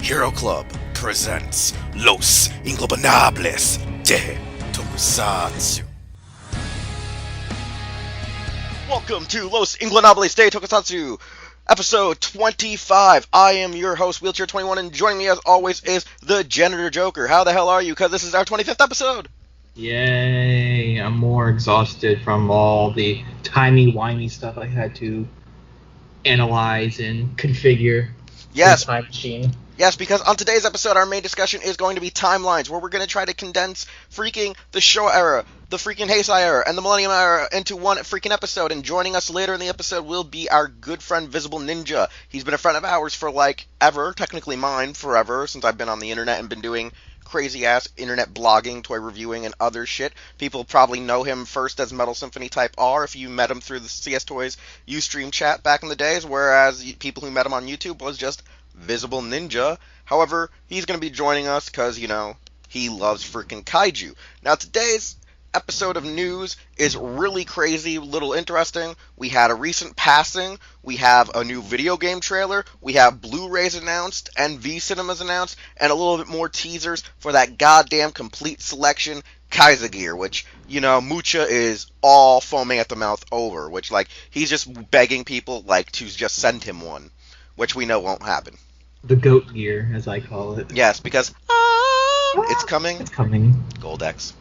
Hero Club presents Los Ingobernables de Tokusatsu. Welcome to Los Ingobernables de Tokusatsu, episode 25. I am your host, Wheelchair21, and joining me as always is the Janitor Joker. How the hell are you? Because this is our 25th episode. Yay, I'm more exhausted from all the timey-wimey stuff I had to analyze and configure. Yes. Time machine. Yes, because on today's episode, our main discussion is going to be timelines, where we're going to try to condense freaking the Showa Era, the freaking Heisei Era, and the Millennium Era into one freaking episode. And joining us later in the episode will be our good friend VisibleNinja. He's been a friend of ours for like ever, technically mine forever, since I've been on the internet and been doing crazy-ass internet blogging, toy reviewing, and other shit. People probably know him first as Metal Symphony Type R if you met him through the CS Toys Ustream chat back in the days, whereas people who met him on YouTube was just VisibleNinja. However, he's going to be joining us because, you know, he loves freaking Kaiju. Now, today's episode of news is really crazy, little interesting. We had a recent passing, we have a new video game trailer, we have Blu-rays announced, and V-Cinemas announced, and a little bit more teasers for that goddamn complete selection Kaiju gear, which, you know, Mucha is all foaming at the mouth over, which, like, he's just begging people, like, to just send him one, which we know won't happen. The goat gear, as I call it. Yes, because, it's coming. It's coming. Goldex.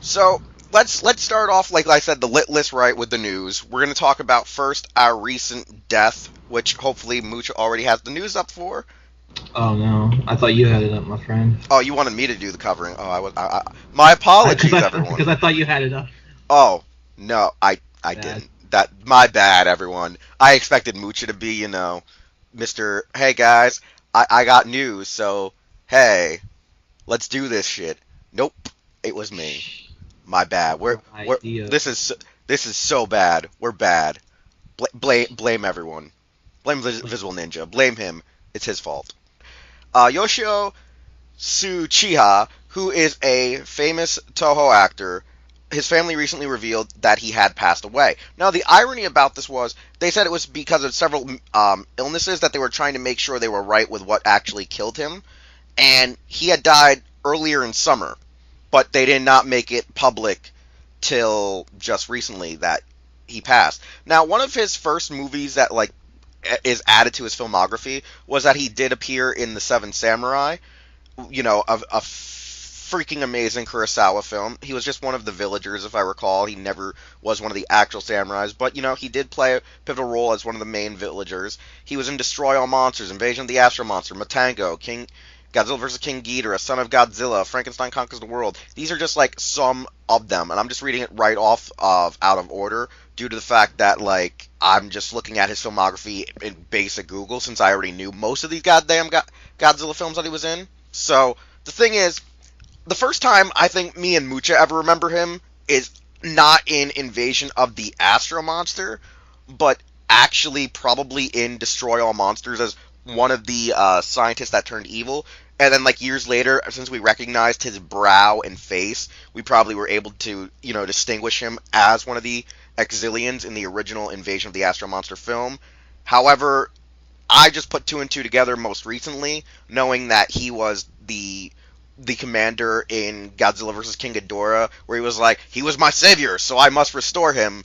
So, let's start off, like I said, the lit list right with the news. We're going to talk about first our recent death, which hopefully Mucha already has the news up for. Oh no, I thought you had it up, my friend. Oh, you wanted me to do the covering. Oh, my apologies, everyone. Because I thought you had it up. Oh, no, I didn't. My bad, everyone. I expected Mucha to be, you know, Mr. Hey guys, I got news, so hey, let's do this shit. Nope, it was me. My bad. This is so bad. We're bad. Blame everyone. Blame VisibleNinja. Blame him. It's his fault. Yoshio Tsuchiya, who is a famous Toho actor, his family recently revealed that he had passed away. Now, the irony about this was, they said it was because of several illnesses that they were trying to make sure they were right with what actually killed him, and he had died earlier in summer, but they did not make it public till just recently that he passed. Now, one of his first movies that, like, is added to his filmography was that he did appear in The Seven Samurai, you know, a freaking amazing Kurosawa film. He was just one of the villagers, if I recall. He never was one of the actual samurais, but, you know, he did play a pivotal role as one of the main villagers. He was in Destroy All Monsters, Invasion of the Astro Monster, Matango, Godzilla vs. King Ghidorah, Son of Godzilla, Frankenstein Conquers the World. These are just, like, some of them, and I'm just reading it right off of out of order due to the fact that, like, I'm just looking at his filmography in basic Google since I already knew most of these goddamn Godzilla films that he was in. So, the thing is, the first time I think me and Mucha ever remember him is not in Invasion of the Astro Monster, but actually probably in Destroy All Monsters as one of the scientists that turned evil. And then, like, years later, since we recognized his brow and face, we probably were able to, you know, distinguish him as one of the Exilians in the original Invasion of the Astro Monster film. However, I just put two and two together most recently, knowing that he was the commander in Godzilla vs. King Ghidorah, where he was like, he was my savior, so I must restore him,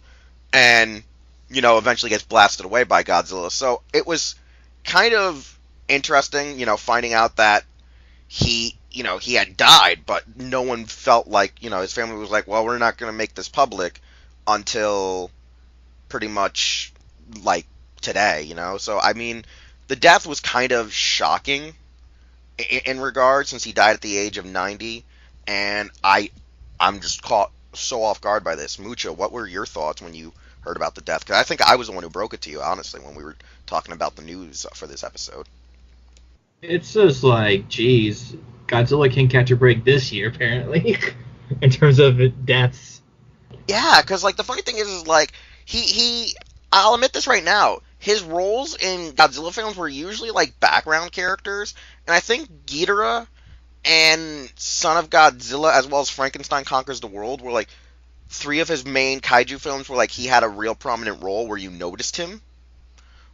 and, you know, eventually gets blasted away by Godzilla. So it was kind of interesting, you know, finding out that he had died, but no one felt like, you know, his family was like, well, we're not going to make this public until pretty much, like, today, you know? So, I mean, the death was kind of shocking in regard, since he died at the age of 90, and I'm just caught so off guard by this. Mucha, what were your thoughts when you heard about the death? Because I think I was the one who broke it to you, honestly, when we were talking about the news for this episode. It's just like, geez, Godzilla can't catch a break this year, apparently, in terms of deaths. Yeah, because, like, the funny thing is like, I'll admit this right now, his roles in Godzilla films were usually, like, background characters, and I think Ghidorah and Son of Godzilla, as well as Frankenstein Conquers the World, were, like, three of his main kaiju films where, like, he had a real prominent role where you noticed him.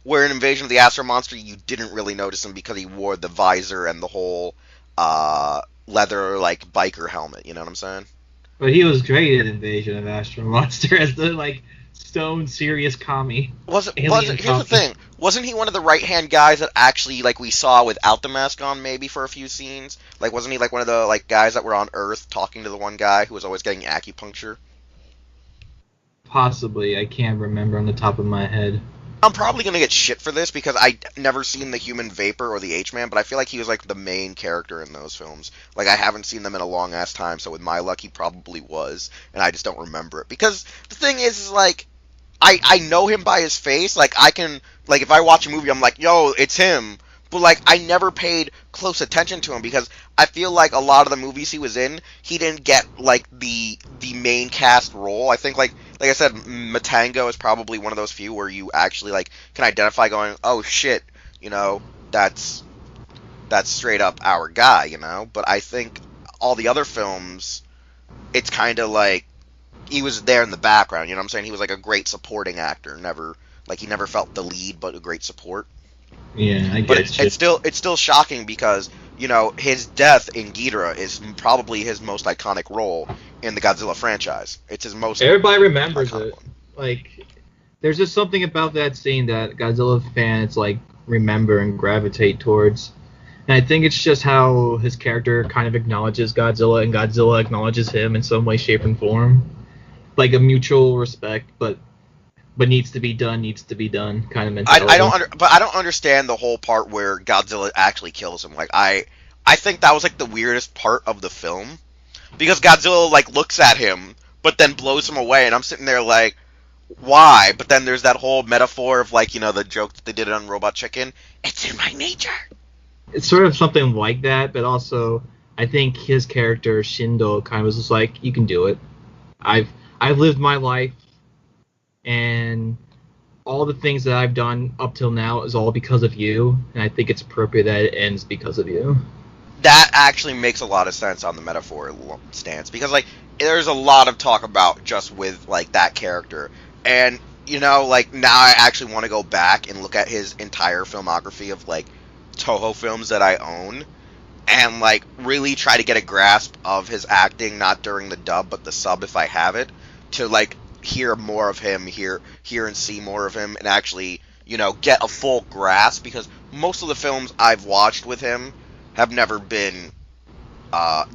Where in Invasion of the Astro Monster, you didn't really notice him because he wore the visor and the whole leather like biker helmet. You know what I'm saying? But he was great in Invasion of Astro Monster as the like stone serious commie. Alien Here's the commie. thing. Wasn't he one of the right hand guys that actually like we saw without the mask on maybe for a few scenes? Like wasn't he like one of the like guys that were on Earth talking to the one guy who was always getting acupuncture? Possibly, I can't remember on the top of my head. I'm probably gonna get shit for this because I never seen the Human Vapor or the H-Man, but I feel like he was like the main character in those films. Like I haven't seen them in a long ass time, so with my luck, he probably was, and I just don't remember it. Because the thing is like I know him by his face. Like I can like if I watch a movie, I'm like, yo, it's him. But like I never paid close attention to him because I feel like a lot of the movies he was in, he didn't get like the main cast role. I think like I said, Matango is probably one of those few where you actually like can identify going, oh shit, you know, that's straight up our guy, you know. But I think all the other films, it's kind of like he was there in the background. You know what I'm saying? He was like a great supporting actor. Never like he never felt the lead, but a great support. Yeah, I But get you. it's still shocking because you know his death in Ghidorah is probably his most iconic role in the Godzilla franchise. It's his most Everybody remembers iconic it. one. Like, there's just something about that scene that Godzilla fans like remember and gravitate towards. And I think it's just how his character kind of acknowledges Godzilla and Godzilla acknowledges him in some way, shape, and form. Like a mutual respect, but needs to be done kind of mentality. But I don't understand the whole part where Godzilla actually kills him. Like I think that was like the weirdest part of the film because Godzilla like looks at him but then blows him away, and I'm sitting there like, why? But then there's that whole metaphor of like you know the joke that they did on Robot Chicken. It's in my nature. It's sort of something like that, but also I think his character Shindo kind of was just like, you can do it. I've I've lived my life, and all the things that I've done up till now is all because of you, and I think it's appropriate that it ends because of you. That actually makes a lot of sense on the metaphor stance because like there's a lot of talk about just with like that character, and you know like now I actually want to go back and look at his entire filmography of like Toho films that I own and like really try to get a grasp of his acting, not during the dub but the sub if I have it, to like hear more of him, hear and see more of him, and actually you know get a full grasp because most of the films I've watched with him have never been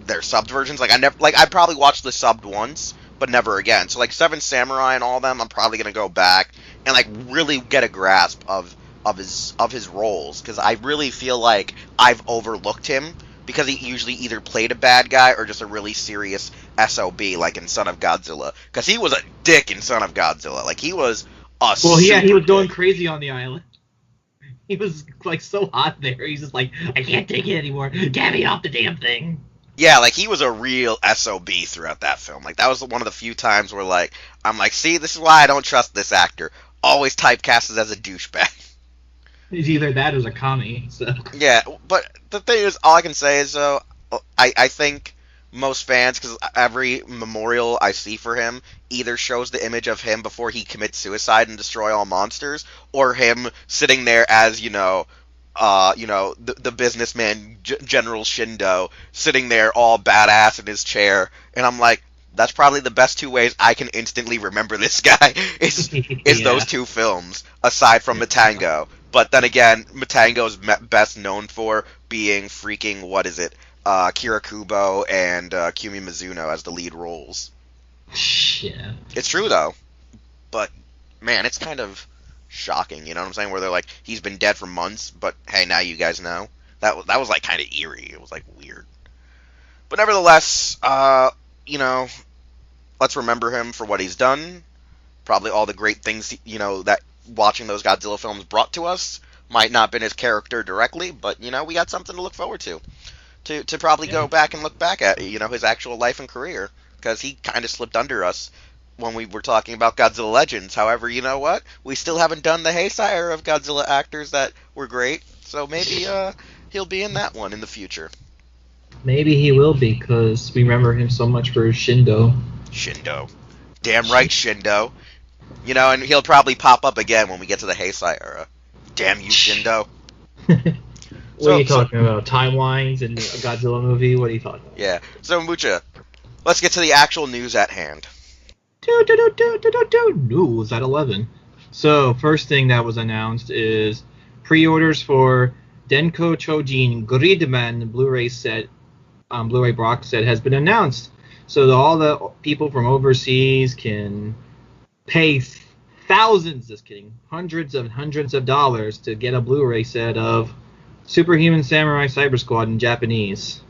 their subbed versions. Like I probably watched the subbed once, but never again. So like Seven Samurai and all of them, I'm probably gonna go back and like really get a grasp of his roles because I really feel like I've overlooked him because he usually either played a bad guy or just a really serious SOB like in Son of Godzilla because he was a dick in Son of Godzilla. Like he was a Well, yeah, he super was going dick. crazy on the island. He was like so hot there. He's just like, I can't take it anymore. Get me off the damn thing. Yeah, like he was a real SOB throughout that film. Like that was one of the few times where like I'm like, see, this is why I don't trust this actor. Always typecasted as a douchebag. He's either that or a commie. So Yeah, but the thing is, all I can say is though, I think most fans, because every memorial I see for him either shows the image of him before he commits suicide and destroy all monsters, or him sitting there as the businessman General Shindo sitting there all badass in his chair, and I'm like, that's probably the best two ways I can instantly remember this guy is yeah. those two films, aside from Matango. But then again, Matango's best known for being freaking what is it, Kira Kubo and Kumi Mizuno as the lead roles. Yeah. It's true though, but man, it's kind of shocking. You know what I'm saying? Where they're like, he's been dead for months, but hey, now you guys know. That was like kind of eerie. It was like weird. But nevertheless, let's remember him for what he's done. Probably all the great things that watching those Godzilla films brought to us. Might not have been his character directly, but we got something to look forward to. To probably go back and look back at his actual life and career, because he kind of slipped under us when we were talking about Godzilla Legends. However, you know what? We still haven't done the Heisei era of Godzilla actors that were great, so maybe he'll be in that one in the future. Maybe he will be, because we remember him so much for Shindo. Shindo. Damn right, Shindo. And he'll probably pop up again when we get to the Heisei era. Damn you, Shindo. What are you talking about? Timelines and a Godzilla movie? What are you talking about? Yeah. So, Mucha, let's get to the actual news at hand. News at 11. So, first thing that was announced is pre-orders for Denko Chojin Gridman Blu-ray set, Blu-ray box set has been announced. So all the people from overseas can pay thousands, just kidding, hundreds of dollars to get a Blu-ray set of Superhuman Samurai Cyber Squad in Japanese.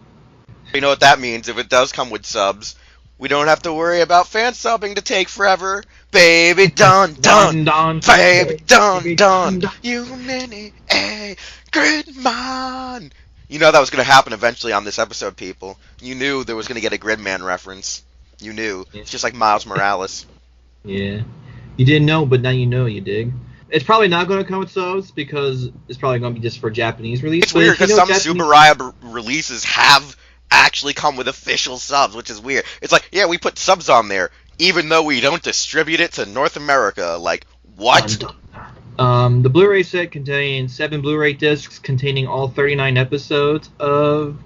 You know what that means? If it does come with subs, we don't have to worry about fan subbing to take forever. Baby dun dun, baby dun dun, you mini a Gridman. You know that was going to happen eventually on this episode, people. You knew there was going to get a Gridman reference. You knew. It's just like Miles Morales. Yeah. You didn't know, but now you know, you dig? It's probably not going to come with subs because it's probably going to be just for Japanese release. It's weird because some Subaraya releases have actually come with official subs, which is weird. It's like, yeah, we put subs on there, even though we don't distribute it to North America. Like, what? The Blu-ray set contains 7 Blu-ray discs containing all 39 episodes of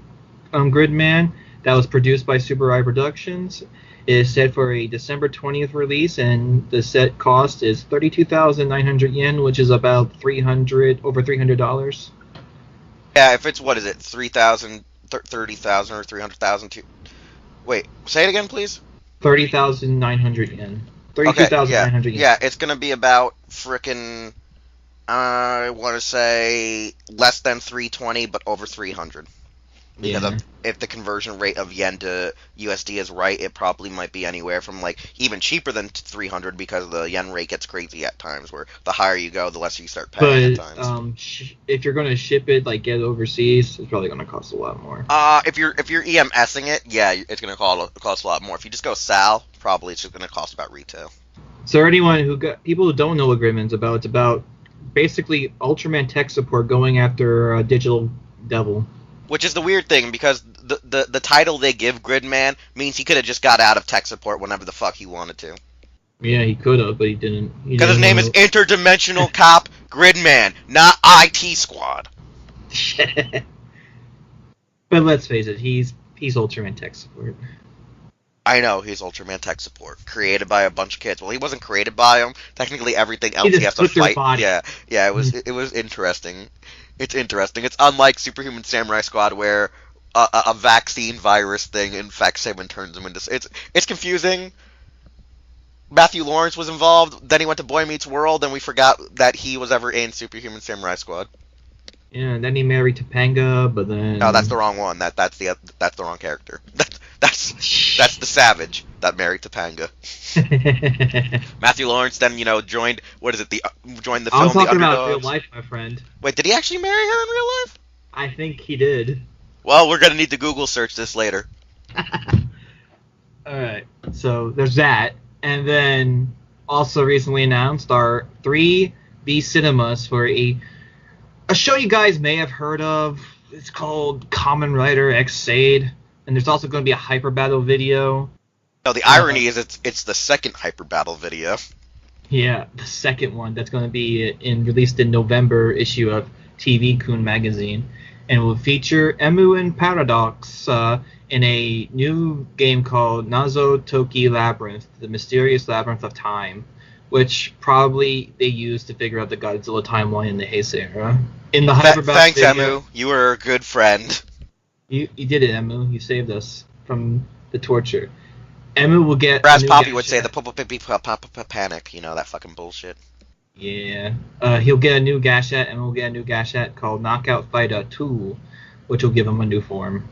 Gridman that was produced by Subaraya Productions. It is set for a December 20th release, and the set cost is 32,900 yen, which is about over $300. Yeah, if it's, what is it, 3,000, 30,000 or 300,000? Wait, say it again, please? 30,900 yen. 32,900 yen. Yeah, it's going to be about frickin', I want to say, less than 320, but over 300. Because if the conversion rate of yen to USD is right, it probably might be anywhere from, like, even cheaper than 300 because the yen rate gets crazy at times, where the higher you go, the less you start paying at times. If you're going to ship it, like, get it overseas, it's probably going to cost a lot more. If you're EMSing it, yeah, it's going to cost a lot more. If you just go SAL, probably it's just going to cost about retail. So people who don't know what Gridman's about, it's about basically Ultraman tech support going after a digital devil. Which is the weird thing, because the title they give Gridman means he could have just got out of tech support whenever the fuck he wanted to. Yeah, he could have, but he didn't. Because his name is Interdimensional Cop Gridman, not IT Squad. But let's face it, he's Ultraman tech support. I know, he's Ultraman tech support, created by a bunch of kids. Well, he wasn't created by them. Technically, everything else he has to fight. Yeah, it was interesting. It's interesting. It's unlike Superhuman Samurai Squad, where a vaccine virus thing infects him and turns him into... It's confusing. Matthew Lawrence was involved, then he went to Boy Meets World, and we forgot that he was ever in Superhuman Samurai Squad. Yeah, and then he married Topanga, but then... No, that's the wrong one. That's the wrong character. That's the Savage that married Topanga. Matthew Lawrence then, joined, joined the film The Underdogs. I'm talking about real life, my friend. Wait, did he actually marry her in real life? I think he did. Well, we're going to need to Google search this later. Alright, so there's that. And then, also recently announced are 3 V-Cinemas for a show you guys may have heard of. It's called Kamen Rider X-Aid. And there's also going to be a Hyper Battle video. No, the irony is it's the second Hyper Battle video. Yeah, the second one that's going to be released in November issue of TV Kun magazine. And will feature Emu and Paradox in a new game called Nazo Toki Labyrinth, the Mysterious Labyrinth of Time, which probably they used to figure out the Godzilla timeline in the Heisei era. In the Hyper Battle Thanks, video, Emu. You were a good friend. You did it, Emu. You saved us from the torture. Emu will get... Raz Poppy would say the panic, that fucking bullshit. Yeah. He'll get a new Gashat, and we'll get a new Gashat called Knockout Fighter 2, which will give him a new form.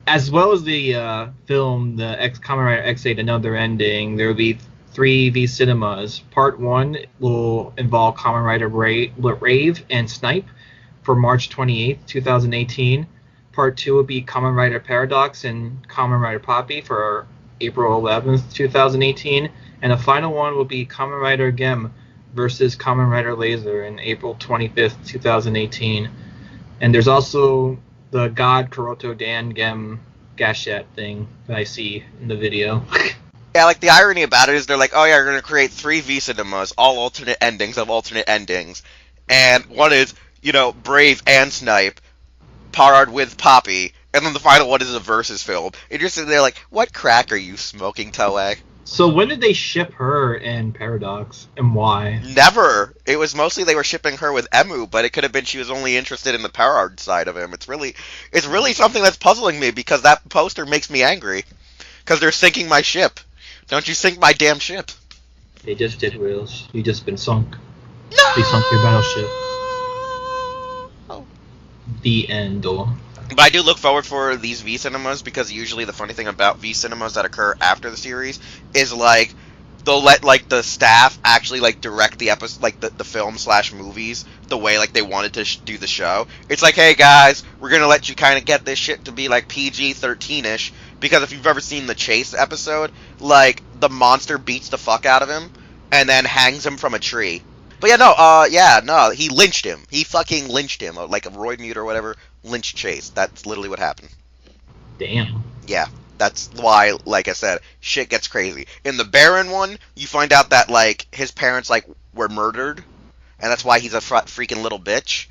As well as the film, the Kamen Rider X-Aid Another Ending, there will be 3 V-Cinemas. Part 1 will involve Kamen Rider Rave and Snipe for March 28th, 2018. Part 2 will be Kamen Rider Paradox and Kamen Rider Poppy for April 11th, 2018. And the final one will be Kamen Rider Gem versus Kamen Rider Laser in April 25th, 2018. And there's also the God Kuroto Dan Gem Gashat thing that I see in the video. Yeah, like, the irony about it is they're like, oh yeah, we're going to create 3 V-Cinemas, all alternate endings of alternate endings. and one is, Brave and Snipe, Parrard with Poppy, and then the final one is a versus film. And you're sitting there like, what crack are you smoking, Toei? So when did they ship her and Paradox, and why? Never. It was mostly they were shipping her with Emu, but it could have been she was only interested in the Parrard side of him. It's really something that's puzzling me because that poster makes me angry. Because they're sinking my ship. Don't you sink my damn ship? They just did, Wheels. You just been sunk. No! They sunk your battleship. The end. But I do look forward for these V cinemas because usually the funny thing about V cinemas that occur after the series is like they'll let like the staff actually like direct the episode, like the film slash movies the way like they wanted to do the show. It's like, hey guys, we're gonna let you kind of get this shit to be like PG-13ish because if you've ever seen the Chase episode, like the monster beats the fuck out of him and then hangs him from a tree. But no, he lynched him. He fucking lynched him, like a Roy Mute or whatever, lynched Chase. That's literally what happened. Damn. Yeah, that's why, like I said, shit gets crazy. In the Baron one, you find out that, like, his parents, like, were murdered, and that's why he's a freaking little bitch.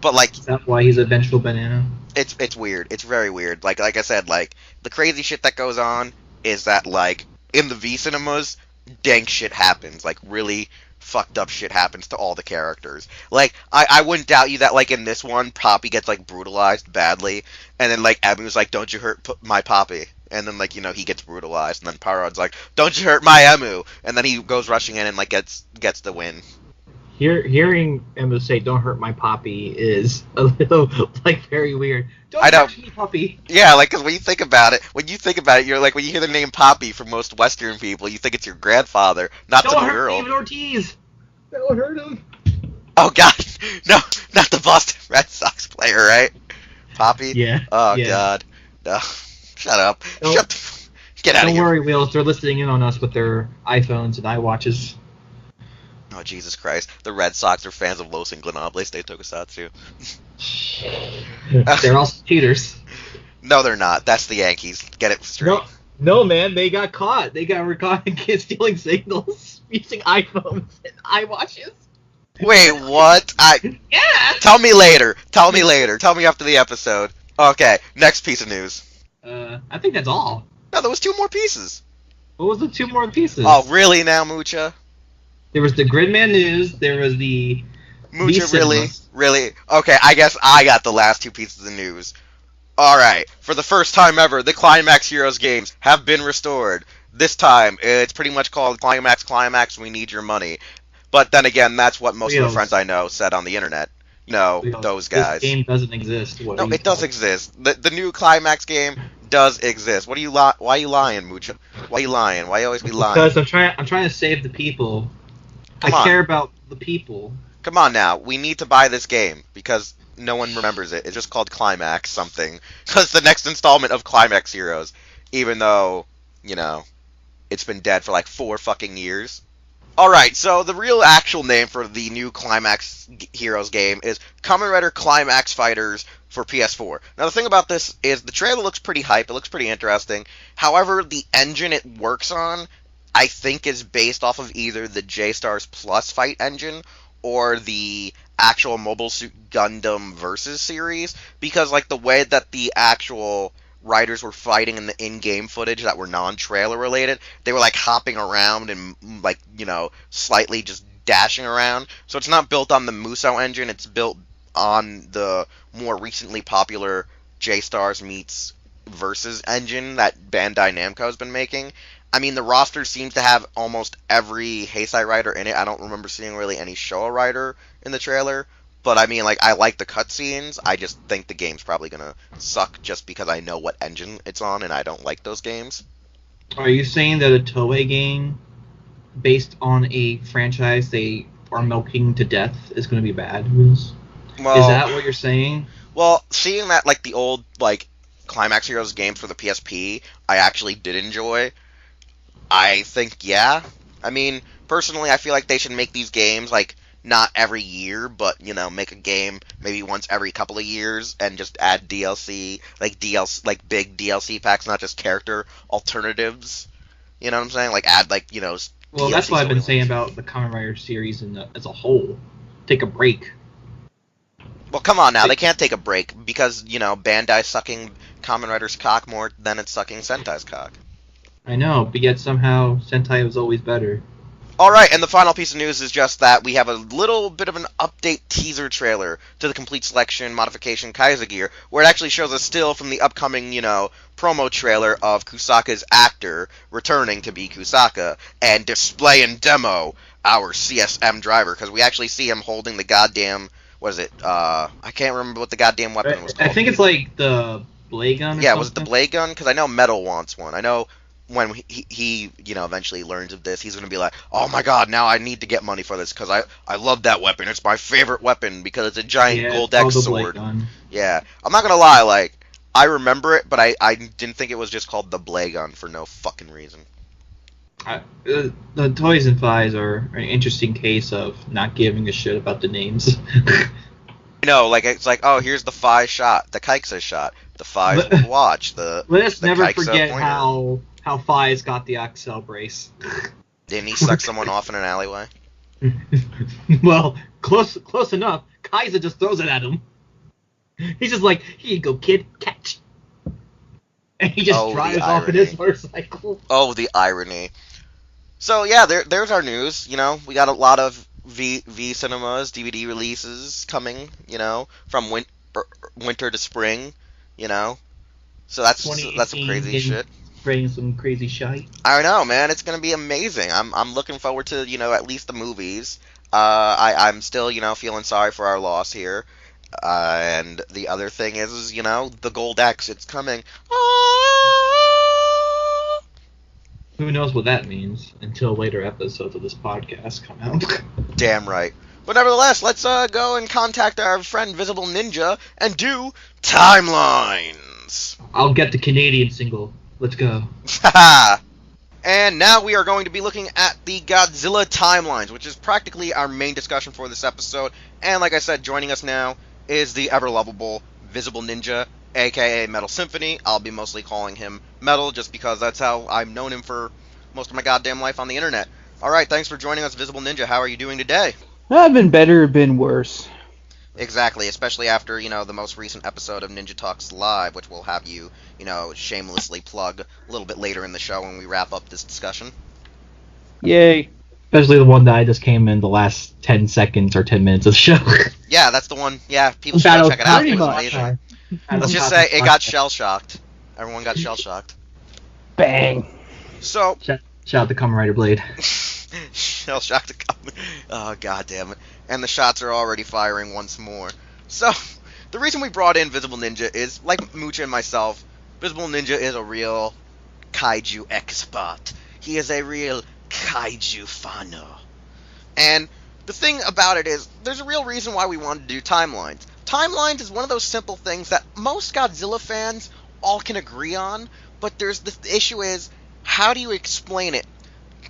But, like... Is that why he's a vengeful banana? It's weird. It's very weird. Like I said, like, the crazy shit that goes on is that, like, in the V cinemas, dank shit happens. Like, really fucked up shit happens to all the characters. Like, I wouldn't doubt you that, like, in this one, Poppy gets, like, brutalized badly, and then, like, Emu's like, don't you hurt my Poppy. And then, like, he gets brutalized, and then Parrod's like, don't you hurt my Emu. And then he goes rushing in and, like, gets the win. Hearing Emu say, don't hurt my Poppy is a little, like, very weird. Don't hurt me, Poppy. Yeah, like, because when you think about it, you're like, when you hear the name Poppy from most Western people, you think it's your grandfather, not some girl. Don't hurt David Ortiz. Don't hurt him. Oh, God. No, not the Boston Red Sox player, right? Poppy? Yeah. Oh, yeah. God. No. Shut up. Get out of here. Don't worry, Wheels. They're listening in on us with their iPhones and iWatches. Oh, Jesus Christ. The Red Sox are fans of Los Ingobernables de Tokusatsu. They're also cheaters. No, they're not. That's the Yankees. Get it straight. No, man. They got caught. They got caught stealing signals using iPhones and iWatches. Wait, what? Yeah. Tell me later. Tell me after the episode. Okay, next piece of news. I think that's all. No, there was 2 more pieces. What was the 2 more pieces? Oh, really now, Mucha? There was the Gridman news. There was the... Mucha, really? Okay, I guess I got the last 2 pieces of news. Alright, for the first time ever, the Climax Heroes games have been restored. This time, it's pretty much called Climax, we need your money. But then again, that's what most of the friends I know said on the internet. No, those guys. This game doesn't exist. No, it does exist. The new Climax game does exist. Why are you lying, Mucha? Why are you lying? Why you always be lying? Because I'm trying to save the people. I care about the people. Come on now, we need to buy this game because no one remembers it. It's just called Climax something. Because the next installment of Climax Heroes, even though, it's been dead for like 4 fucking years. Alright, so the real actual name for the new Climax Heroes game is Kamen Rider Climax Fighters for PS4. Now the thing about this is the trailer looks pretty hype, it looks pretty interesting. However, the engine it works on, I think is based off of either the J-Stars Plus fight engine or the actual Mobile Suit Gundam Versus series, because like the way that the actual riders were fighting in the in-game footage that were non-trailer related, they were like hopping around and like, slightly just dashing around. So it's not built on the Musou engine, it's built on the more recently popular J-Stars meets Versus engine that Bandai Namco has been making. I mean, the roster seems to have almost every Heisei rider in it. I don't remember seeing really any Showa rider in the trailer. But I mean, like, I like the cutscenes. I just think the game's probably gonna suck just because I know what engine it's on and I don't like those games. Are you saying that a Toei game based on a franchise they are milking to death is gonna be bad? Well, is that what you're saying? Well, seeing that, like, the old, like, Climax Heroes games for the PSP, I actually did enjoy. I think, yeah. I mean, personally, I feel like they should make these games, like, not every year, but, make a game maybe once every couple of years and just add DLC, like big DLC packs, not just character alternatives. You know what I'm saying? Like, add, like, Well, DLC that's what I've been saying storylines. about the Kamen Rider series as a whole. take a break. Well, come on now. They can't take a break because, Bandai's sucking Kamen Rider's cock more than it's sucking Sentai's cock. I know, but yet somehow Sentai was always better. Alright, and the final piece of news is just that we have a little bit of an update teaser trailer to the Complete Selection Modification Kaiser Gear, where it actually shows a still from the upcoming, promo trailer of Kusaka's actor returning to be Kusaka, and display and demo our CSM driver, because we actually see him holding the goddamn, what is it, I can't remember what the goddamn weapon was called. I think it's like the blade gun or something? Was it the blade gun? Because I know Metal wants one. I know when he eventually learns of this, he's going to be like, oh my god, now I need to get money for this, because I love that weapon. It's my favorite weapon, because it's a giant gold X sword. Yeah. I'm not going to lie, I remember it, but I didn't think it was just called the blade gun for no fucking reason. The Toys and Fies are an interesting case of not giving a shit about the names. It's like, oh, here's the Fi shot, the Kaiksa shot, the Fi's watch, Let's never Kaiksa forget pointer. how Fi's got the Axel brace. Didn't he suck someone off in an alleyway? Well, close enough. Kaiser just throws it at him. He's just like, here you go, kid, catch. And he just drives off in his motorcycle. Oh, the irony. So, yeah, there's our news. We got a lot of V Cinemas DVD releases coming, from winter to spring, So that's some crazy shit. Bringing some crazy shite. I know, man. It's gonna be amazing. I'm looking forward to at least the movies. I'm still feeling sorry for our loss here. And the other thing is the Gold X. It's coming. Who knows what that means until later episodes of this podcast come out. Damn right. But nevertheless, let's go and contact our friend VisibleNinja and do Timelines. I'll get the Canadian single. Let's go. And now we are going to be looking at the Godzilla Timelines, which is practically our main discussion for this episode. And like I said, joining us now is the ever-lovable VisibleNinja, a.k.a. Metal Symphony. I'll be mostly calling him Metal, just because that's how I've known him for most of my goddamn life on the internet. Alright, thanks for joining us, VisibleNinja. How are you doing today? I've been better, been worse. Exactly, especially after, the most recent episode of Ninja Talks Live, which we'll have you, shamelessly plug a little bit later in the show when we wrap up this discussion. Yay. Especially the one that I just came in the last 10 seconds or 10 minutes of the show. Yeah, that's the one. Yeah, people should go check it out. It was amazing. Let's just say it got shell-shocked. Everyone got shell-shocked. Bang. So... Shout out to Kamen Rider Blade. Shell-shocked to Kamen... Oh, goddammit. And the shots are already firing once more. So, the reason we brought in VisibleNinja is, like Mucha and myself, VisibleNinja is a real Kaiju expert. He is a real Kaiju fano. And the thing about it is, there's a real reason why we wanted to do Timelines. Timelines is one of those simple things that most Godzilla fans all can agree on, but the issue is, how do you explain it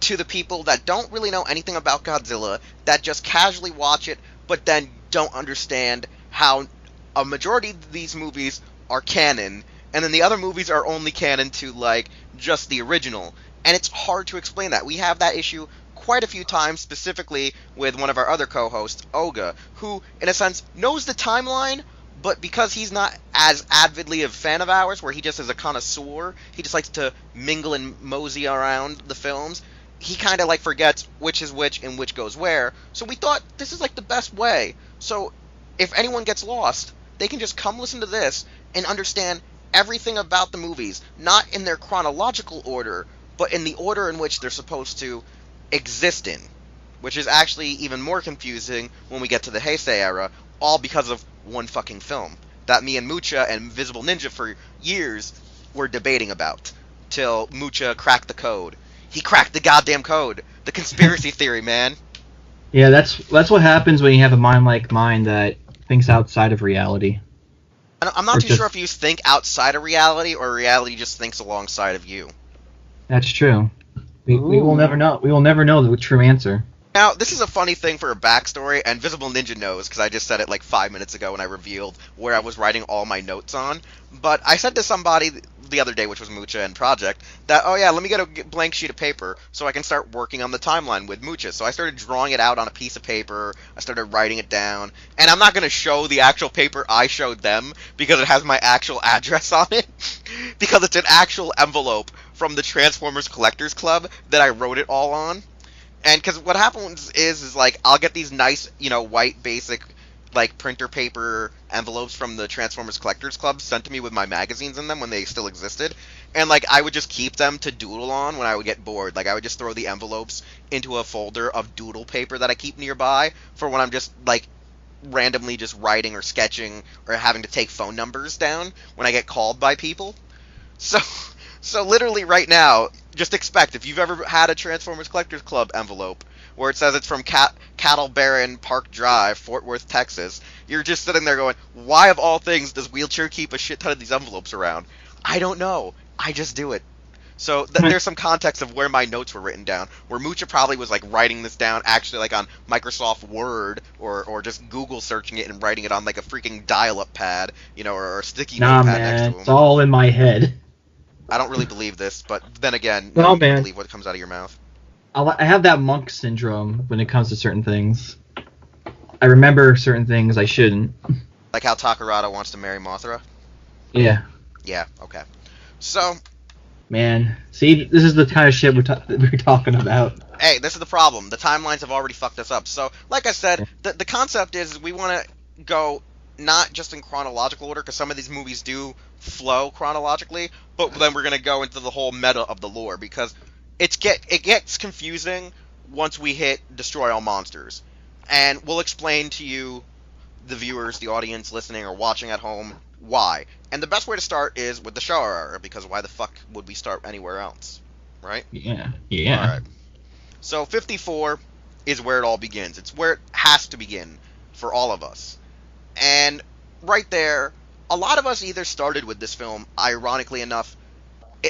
to the people that don't really know anything about Godzilla, that just casually watch it, but then don't understand how a majority of these movies are canon, and then the other movies are only canon to, just the original. And it's hard to explain that. We have that issue quite a few times, specifically with one of our other co-hosts, Oga, who, in a sense, knows the timeline, but because he's not as avidly a fan of ours, where he just is a connoisseur, he just likes to mingle and mosey around the films, he kind of forgets which is which and which goes where. So we thought this is the best way. So if anyone gets lost, they can just come listen to this and understand everything about the movies, not in their chronological order, but in the order in which they're supposed to exist in, which is actually even more confusing when we get to the Heisei era, all because of one fucking film that me and Mucha and VisibleNinja for years were debating about, till Mucha cracked the code. He cracked the goddamn code. The conspiracy theory, man. Yeah, that's what happens when you have a mind like mine that thinks outside of reality. I'm not too sure if you think outside of reality or reality just thinks alongside of you. That's true. We will never know. We will never know the true answer. Now, this is a funny thing for a backstory, and VisibleNinja knows, because I just said it like 5 minutes ago when I revealed where I was writing all my notes on. But I said to somebody the other day, which was Mucha and Project, that, oh yeah, let me get a blank sheet of paper so I can start working on the timeline with Mucha. So I started drawing it out on a piece of paper, I started writing it down, and I'm not going to show the actual paper I showed them, because it has my actual address on it, because it's an actual envelope from the Transformers Collectors Club that I wrote it all on. And because what happens is like I'll get these nice, white basic, like printer paper envelopes from the Transformers Collectors Club sent to me with my magazines in them when they still existed, and like I would just keep them to doodle on when I would get bored. Like I would just throw the envelopes into a folder of doodle paper that I keep nearby for when I'm just like randomly just writing or sketching or having to take phone numbers down when I get called by people. So. So literally right now, just expect, if you've ever had a Transformers Collectors Club envelope where it says it's from Cattle Baron Park Drive, Fort Worth, Texas, you're just sitting there going, why of all things does Wheelchair keep a shit ton of these envelopes around? I don't know. I just do it. So there's some context of where my notes were written down, where Mucha probably was like writing this down actually like on Microsoft Word or just Google searching it and writing it on like a freaking dial-up pad, or a sticky Nah, notepad next man, to him. it's all in my head. I don't really believe this, but then again, No, you man. believe what comes out of your mouth. I have that monk syndrome when it comes to certain things. I remember certain things I shouldn't. Like how Takarada wants to marry Mothra? Yeah. Yeah, okay. So, Man, see, this is the kind of shit we're talking about. hey, this is the problem. The timelines have already fucked us up. So, like I said, the concept is we want to go not just in chronological order, because some of these movies do flow chronologically, but then we're going to go into the whole meta of the lore, because it gets confusing once we hit Destroy All Monsters. And we'll explain to you, the viewers, the audience listening or watching at home, why. And the best way to start is with the Showa Era, because why the fuck would we start anywhere else? Right? Yeah. Alright. So 54 is where it all begins. It's where it has to begin for all of us. And right there, a lot of us either started with this film, ironically enough,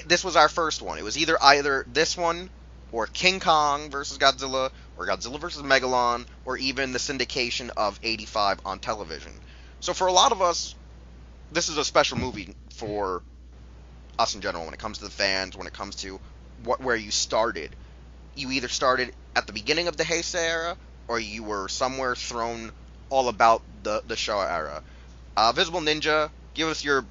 this was our first one. It was either this one, or King Kong versus Godzilla, or Godzilla versus Megalon, or even the syndication of 85 on television. So for a lot of us, this is a special movie for us in general, when it comes to the fans, when it comes to where you started. You either started at the beginning of the Heisei era, or you were somewhere thrown all about the Showa Era. VisibleNinja, give us your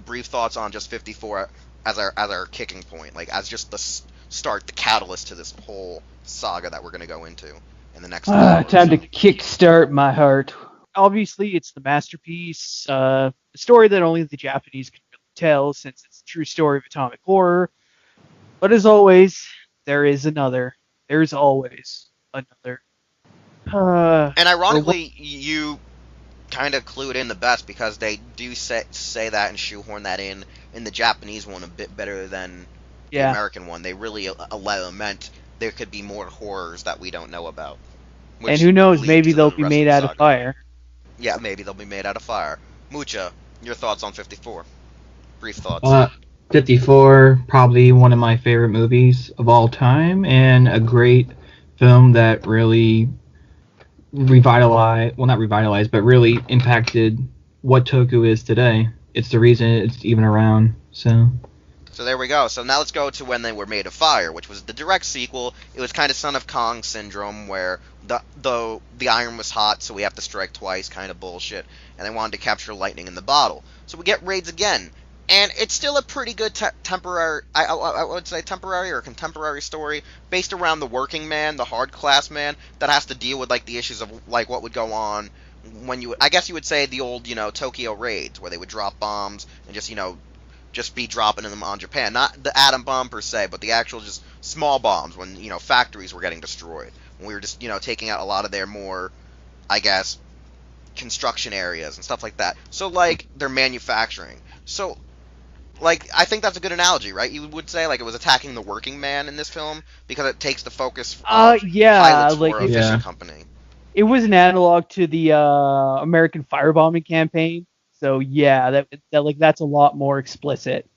brief thoughts on just 54 as our kicking point, like as just the start, the catalyst to this whole saga that we're going to go into in the next hour. Time to kickstart my heart. Obviously, it's the masterpiece, a story that only the Japanese can really tell, since it's a true story of atomic horror. But as always, there is another. There's always another. And ironically, you kind of clued in the best, because they do say that and shoehorn that in the Japanese one a bit better than the American one. They really lament there could be more horrors that we don't know about. And who knows, maybe they'll be made out of fire. Yeah, maybe they'll be made out of fire. Mucha, your thoughts on 54? Brief thoughts. 54, probably one of my favorite movies of all time, and a great film that really really impacted what Toku is today. It's the reason it's even around, so there we go. So now let's go to when they were made of fire, which was the direct sequel. It was kind of Son of Kong syndrome, where the iron was hot, so we have to strike twice, kind of bullshit, and they wanted to capture lightning in the bottle. So we get raids again, and it's still a pretty good temporary, I would say temporary or contemporary story, based around the working man, the hard class man, that has to deal with like the issues of like what would go on when I guess you would say the old, Tokyo raids, where they would drop bombs and just be dropping them on Japan. Not the atom bomb per se, but the actual just small bombs when, factories were getting destroyed. When we were just, taking out a lot of their more, I guess, construction areas and stuff like that. So, like, their manufacturing. So, like, I think that's a good analogy, right? You would say, like, it was attacking the working man in this film, because it takes the focus of pilots for a fishing company. It was an analog to the American firebombing campaign. So yeah, that's a lot more explicit.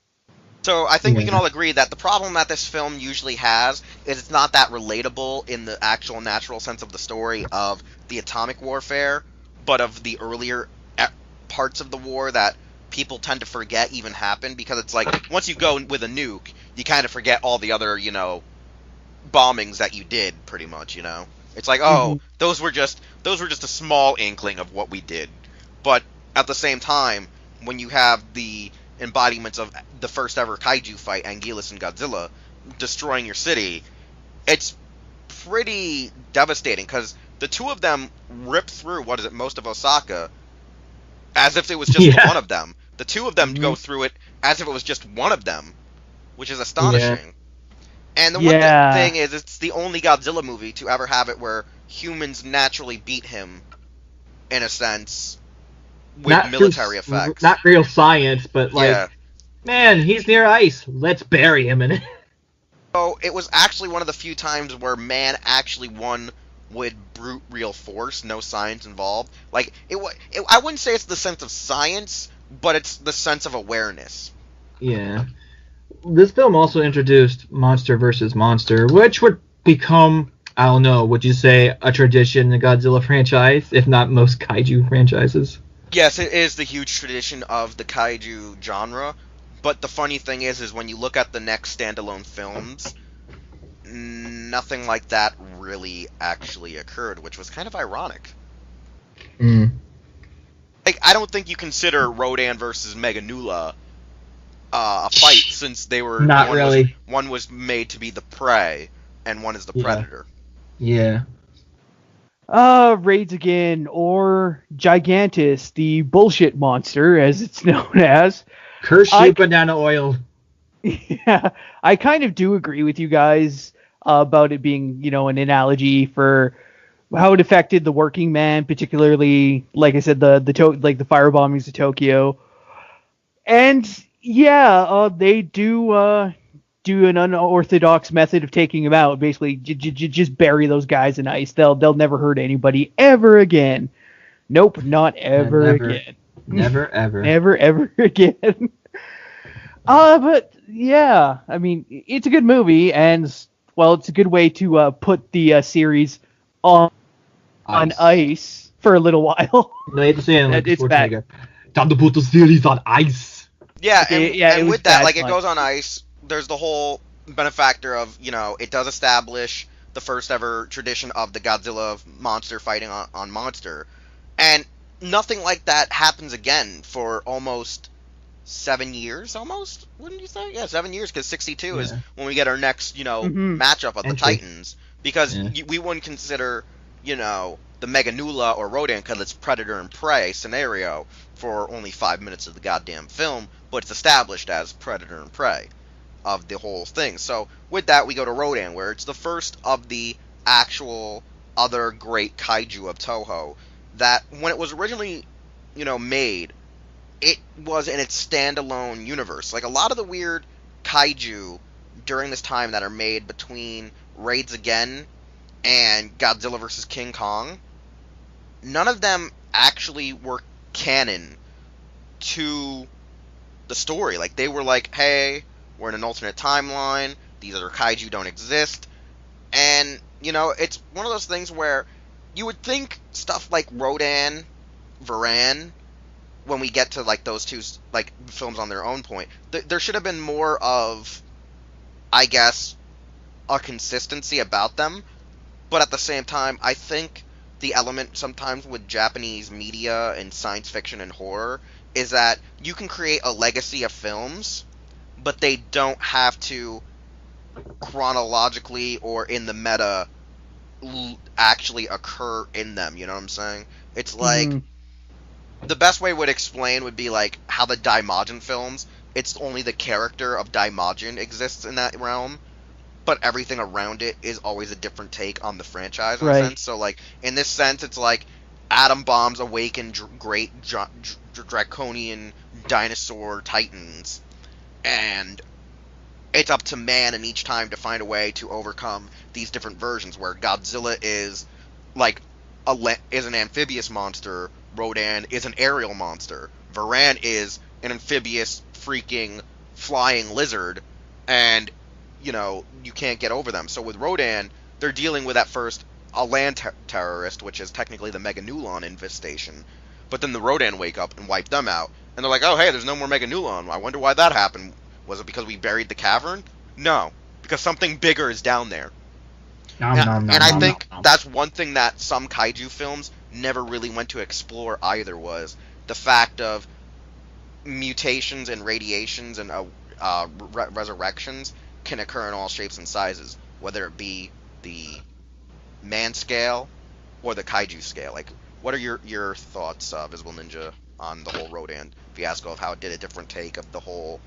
So I think we can Yeah. all agree that the problem that this film usually has is it's not that relatable in the actual natural sense of the story of the atomic warfare, but of the earlier parts of the war that people tend to forget even happened, because it's like once you go with a nuke, you kind of forget all the other, bombings that you did, pretty much, It's like, oh, Mhm. those were just a small inkling of what we did. But at the same time, when you have the embodiments of the first ever kaiju fight, Anguillus and Godzilla, destroying your city, it's pretty devastating because the two of them rip through most of Osaka as if it was just the Yeah. one of them. The two of them go Mhm. through it as if it was just one of them, which is Yeah. astonishing. And the one Yeah. thing is, it's the only Godzilla movie to ever have it where humans naturally beat him, in a sense, with Not through, military effects. not real science, but Yeah. like, man, he's near ice. Let's bury him in it. So it was actually one of the few times where man actually won with brute real force, no science involved. Like I wouldn't say it's the sense of science, but it's the sense of awareness. Yeah. This film also introduced monster versus monster, which would become, I don't know, would you say a tradition in the Godzilla franchise, if not most kaiju franchises? Yes, it is the huge tradition of the kaiju genre, but the funny thing is when you look at the next standalone films, nothing like that really actually occurred, which was kind of ironic. Mm. Like, I don't think you consider Rodan versus Meganula a fight, since they were Not really. one was made to be the prey and one is the Yeah. predator. Yeah. Raids again, or Gigantus, the bullshit monster, as it's known as. Curse I- you, banana oil. Yeah, I kind of do agree with you guys about it being, an analogy for how it affected the working man, particularly, like I said, the fire bombings of Tokyo. And yeah, they do an unorthodox method of taking him out. Basically, just bury those guys in ice. They'll never hurt anybody ever again. Nope, not ever Never. again. Never, ever. Never ever again. But yeah, I mean, it's a good movie, and well, it's a good way to put the series on ice for a little while. No, you have to say it like It's Schwarzenegger. Time to put the series on ice. Yeah, Yeah, it and was with that, bad like, it fun. goes on ice. There's the whole benefactor of, it does establish the first ever tradition of the Godzilla monster fighting on monster, and nothing like that happens again for almost 7 years, almost, wouldn't you say? Yeah, 7 years, because 62 is Yeah. when we get our next, Mhm. matchup of the Entry. Titans, because Yeah. we wouldn't consider, the Meganula or Rodan, because it's predator and prey scenario for only 5 minutes of the goddamn film, but it's established as predator and prey of the whole thing. So with that, we go to Rodan, where it's the first of the actual other great kaiju of Toho, that when it was originally, made, it was in its standalone universe. Like, a lot of the weird kaiju during this time that are made between Raids Again and Godzilla vs. King Kong, none of them actually were canon to the story. Like, they were like, hey, we're in an alternate timeline, these other kaiju don't exist, and, it's one of those things where you would think stuff like Rodan, Varan, when we get to, like, those two, like, films on their own point, there should have been more of, I guess, a consistency about them, but at the same time, I think the element sometimes with Japanese media and science fiction and horror is that you can create a legacy of films, but they don't have to chronologically or in the meta actually occur in them, you know what I'm saying? It's like, Mhm. the best way would explain would be like how the Daimajin films, it's only the character of Daimajin exists in that realm, but everything around it is always a different take on the franchise, in a Right. sense. So, like, in this sense, it's like atom bombs awaken great draconian dinosaur titans, and it's up to man in each time to find a way to overcome these different versions, where Godzilla is like is an amphibious monster, Rodan is an aerial monster, Varan is an amphibious freaking flying lizard, and you can't get over them. So with Rodan, they're dealing with at first a land terrorist, which is technically the Meganulon infestation, but then the Rodan wake up and wipe them out, and they're like, oh hey, there's no more Meganulon. I wonder why that happened. Was it because we buried the cavern? No, because something bigger is down there. And I think that's one thing that some kaiju films never really went to explore either, was the fact of mutations and radiations and resurrections can occur in all shapes and sizes, whether it be the man scale or the kaiju scale. Like, what are your thoughts, Visible Ninja, on the whole Rodan fiasco, of how it did a different take of the whole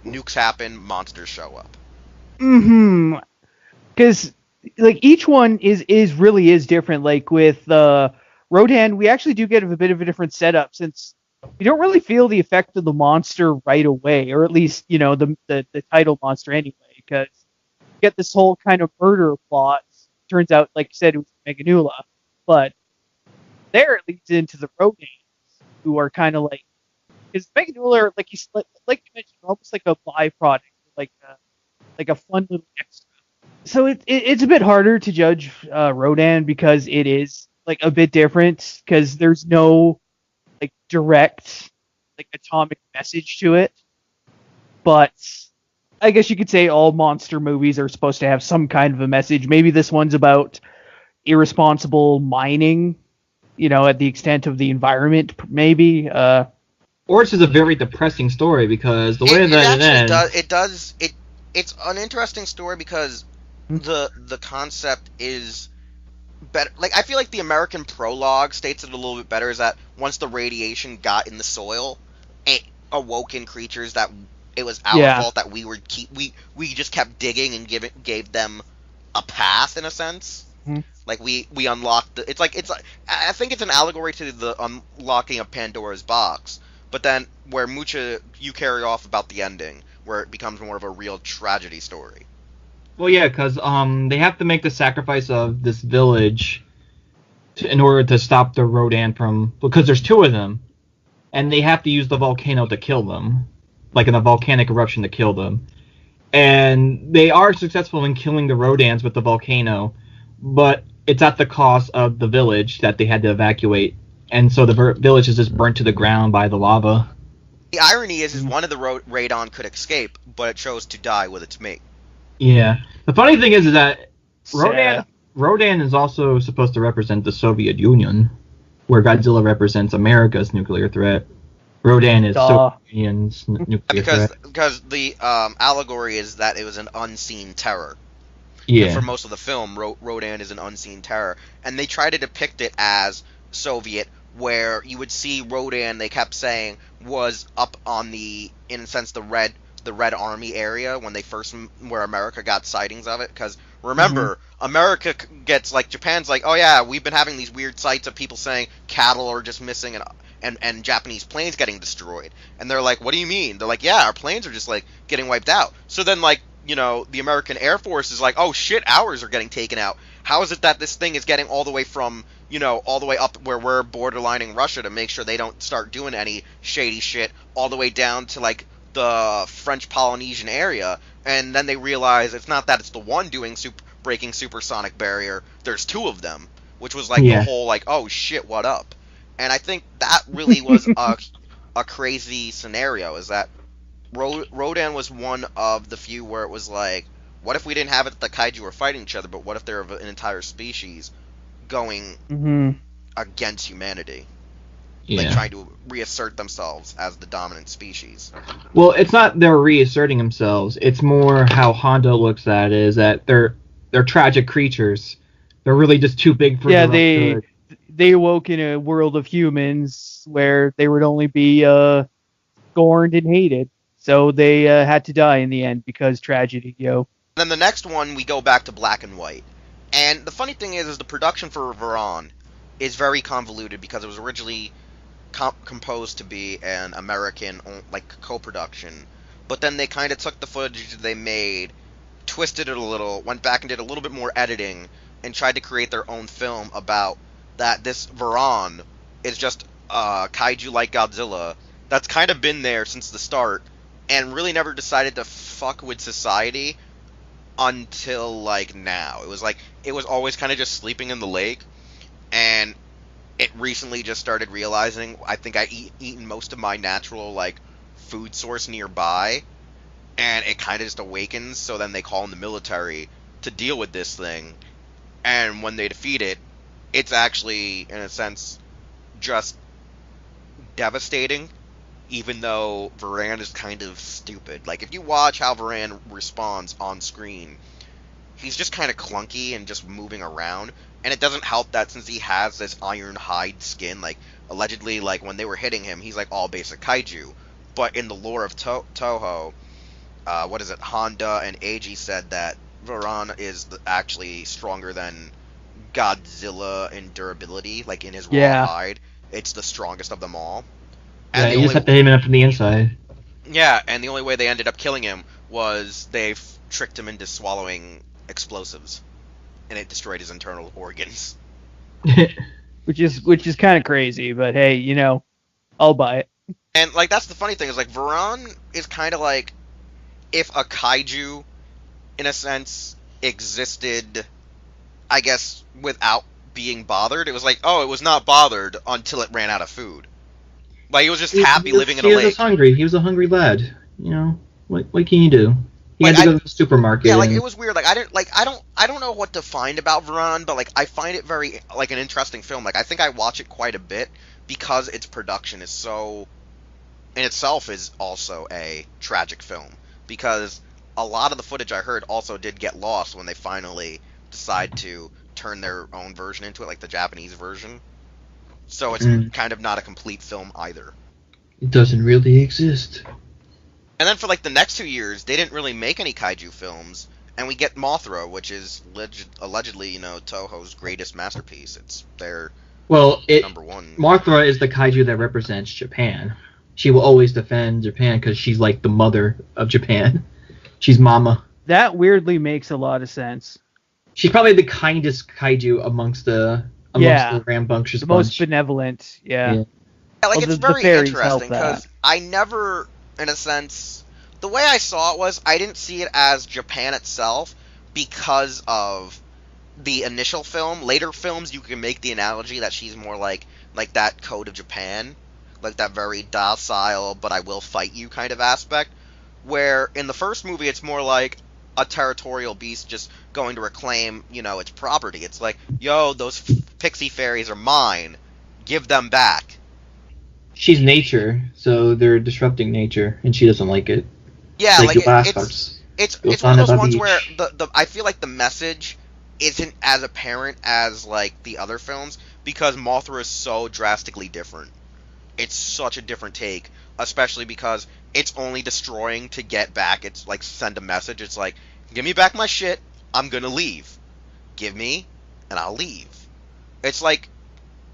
nukes happen, monsters show up? Because like each one really is different. Like with Rodan, we actually do get a bit of a different setup, since you don't really feel the effect of the monster right away, or at least the title monster anyway, because you get this whole kind of murder plot. Turns out, like you said, it was Meganula, but there it leads into the Rodans, who are kind of like, because Meganula are like you mentioned, almost like a byproduct, like a fun little extra. So it's a bit harder to judge Rodan, because it is like a bit different, because there's no like direct like atomic message to it. But I guess you could say all monster movies are supposed to have some kind of a message. Maybe this one's about irresponsible mining, at the extent of the environment, maybe. Or it's just a very depressing story, because the way that it ends... It's an interesting story, because the concept is better. Like, I feel like the American prologue states it a little bit better, is that once the radiation got in the soil, it awoke in creatures that it was our fault that we just kept digging and gave them a path, in a sense. Like we unlocked it's like I think it's an allegory to the unlocking of Pandora's box. But then where Mucha, you carry off about the ending, where it becomes more of a real tragedy story. Well, yeah, because they have to make the sacrifice of this village in order to stop the Rodan from... Because there's two of them, and they have to use the volcano to kill them. Like in a volcanic eruption to kill them. And they are successful in killing the Rodans with the volcano, but it's at the cost of the village that they had to evacuate. And so the village is just burnt to the ground by the lava. The irony is one of the Radon could escape, but it chose to die with its mate. Yeah. The funny thing is that Rodan is also supposed to represent the Soviet Union, where Godzilla represents America's nuclear threat. Rodan is Soviet Union's nuclear threat. Because the allegory is that it was an unseen terror. Yeah. And for most of the film, Rodan is an unseen terror. And they try to depict it as Soviet, where you would see Rodan, they kept saying, was up on in a sense, the Red Army area when they where America got sightings of it. Because remember, America gets, like, Japan's like, oh yeah, we've been having these weird sights of people saying cattle are just missing and Japanese planes getting destroyed. And they're like, what do you mean? They're like, yeah, our planes are just, like, getting wiped out. So then, like, the American Air Force is like, oh shit, ours are getting taken out. How is it that this thing is getting all the way from, all the way up where we're borderlining Russia to make sure they don't start doing any shady shit, all the way down to, like, the French Polynesian area? And then they realize it's not that it's the one breaking supersonic barrier, there's two of them, which was, like, the whole, like, oh shit, what up? And I think that really was a crazy scenario, is that Rodan was one of the few where it was like, what if we didn't have it that the kaiju were fighting each other, but what if they're an entire species going against humanity? Yeah. Like, trying to reassert themselves as the dominant species. Well, it's not they're reasserting themselves. It's more how Hondo looks at it, is that they're tragic creatures. They're really just too big for their own good. They awoke in a world of humans where they would only be scorned and hated. So they had to die in the end because tragedy, yo. Then the next one, we go back to black and white. And the funny thing is the production for Varan is very convoluted, because it was originally composed to be an American, like, co-production. But then they kind of took the footage they made, twisted it a little, went back and did a little bit more editing, and tried to create their own film about that this Varan is just kaiju like Godzilla that's kind of been there since the start, and really never decided to fuck with society until like now. It was always kind of just sleeping in the lake, and it recently just started realizing I think eaten most of my natural like food source nearby, and it kind of just awakens. So then they call in the military to deal with this thing, and when they defeat it, it's actually in a sense just devastating. Even though Varan is kind of stupid. Like, if you watch how Varan responds on screen, he's just kind of clunky and just moving around. And it doesn't help that since he has this iron hide skin, like, allegedly, like, when they were hitting him, he's like all basic kaiju. But in the lore of Toho, Honda and Eiji said that Varan is actually stronger than Godzilla in durability, like in his raw hide. It's the strongest of them all. And you just have to hit him up from the inside. Yeah, and the only way they ended up killing him was they tricked him into swallowing explosives, and it destroyed his internal organs. which is kind of crazy, but hey, you know, I'll buy it. And like that's the funny thing is like Varan is kind of like if a kaiju, in a sense, existed, I guess, without being bothered. It was like, oh, it was not bothered until it ran out of food. Like he was just happy living in a lake. He was hungry. He was a hungry lad. You know, what can you do? He had to go to the supermarket. Yeah, like it was weird. Like I don't know what to find about Varan, but like I find it very like an interesting film. Like I think I watch it quite a bit because its production is so, in itself, is also a tragic film. Because a lot of the footage I heard also did get lost when they finally decide to turn their own version into it, like the Japanese version. So it's kind of not a complete film either. It doesn't really exist. And then for like the next 2 years, they didn't really make any kaiju films, and we get Mothra, which is allegedly, you know, Toho's greatest masterpiece. It's their number one. Mothra is the kaiju that represents Japan. She will always defend Japan because she's like the mother of Japan. She's Mama. That weirdly makes a lot of sense. She's probably the kindest kaiju amongst the rambunctious the bunch. most benevolent, yeah. Like, it's very interesting, because I never, in a sense, the way I saw it was, I didn't see it as Japan itself, because of the initial film. Later films, you can make the analogy that she's more like that Code of Japan, like that very docile, but I will fight you kind of aspect, where in the first movie, it's more like a territorial beast just going to reclaim, you know, its property. It's like, yo, those pixie fairies are mine. Give them back. She's nature, so they're disrupting nature, and she doesn't like it. Yeah, like it's one of those ones where I feel like the message isn't as apparent as like the other films because Mothra is so drastically different. It's such a different take, especially because it's only destroying to get back. It's like send a message. It's like, give me back my shit. I'm gonna leave. Give me, and I'll leave. It's like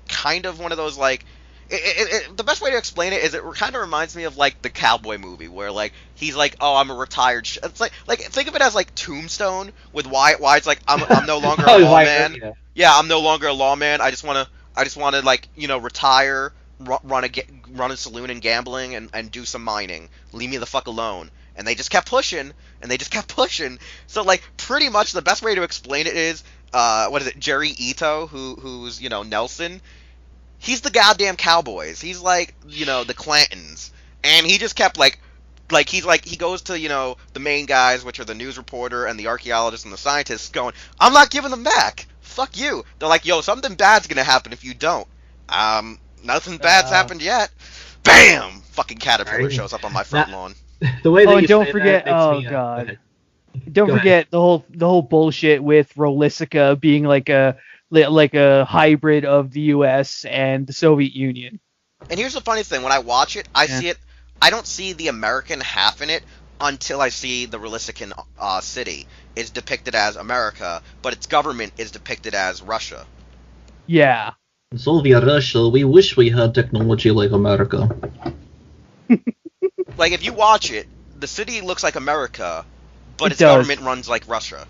kind of one of those like. The best way to explain it is it kind of reminds me of like the cowboy movie where like he's like, oh, I'm a retired. It's like think of it as like Tombstone with Wyatt. Wyatt's like, I'm no longer a lawman. Yeah, I'm no longer a lawman. I just wanna like, you know, retire. Run a saloon and gambling and do some mining. Leave me the fuck alone. And they just kept pushing, So like pretty much the best way to explain it is Jerry Ito, who's, you know, Nelson. He's the goddamn Cowboys. He's like, you know, the Clantons. And he just kept like he goes to, you know, the main guys, which are the news reporter and the archaeologist and the scientists, going, I'm not giving them back. Fuck you. They're like, yo, something bad's gonna happen if you don't. Nothing bad's happened yet. Bam! Fucking caterpillar shows up on my front lawn. The way that don't forget. God! Don't forget the whole bullshit with Rolisica being like a hybrid of the U.S. and the Soviet Union. And here's the funny thing: when I watch it, I see it. I don't see the American half in it until I see the Rolisican city is depicted as America, but its government is depicted as Russia. Yeah. Soviet Russia, we wish we had technology like America. Like, if you watch it, the city looks like America, but its government runs like Russia.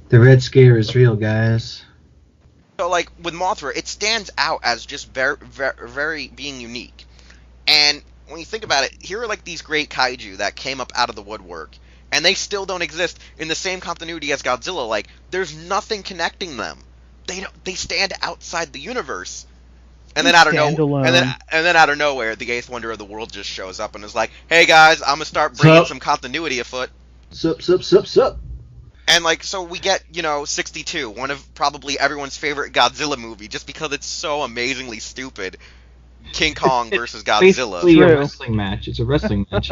The Red Scare is real, guys. So, like, with Mothra, it stands out as just very, very, very being unique. And when you think about it, here are like these great kaiju that came up out of the woodwork, and they still don't exist in the same continuity as Godzilla. Like, there's nothing connecting them. They stand outside the universe. And then out of nowhere, the eighth wonder of the world just shows up and is like, "Hey guys, I'm gonna start bringing some continuity afoot." Sup. And like, so we get 62, one of probably everyone's favorite Godzilla movie, just because it's so amazingly stupid. King Kong versus Godzilla. Basically a wrestling match. It's a wrestling match.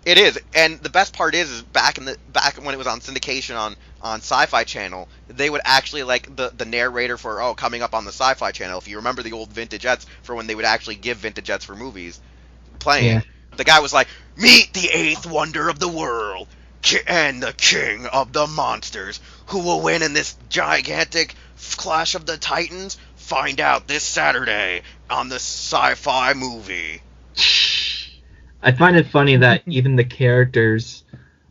It is, and the best part is back when it was on syndication on Sci-Fi Channel, they would actually like the narrator for coming up on the Sci-Fi Channel. If you remember the old vintagettes for when they would actually give vintagettes for movies playing, the guy was like, "Meet the eighth wonder of the world and the king of the monsters. Who will win in this gigantic clash of the titans? Find out this Saturday on the Sci-Fi movie." I find it funny that even the characters,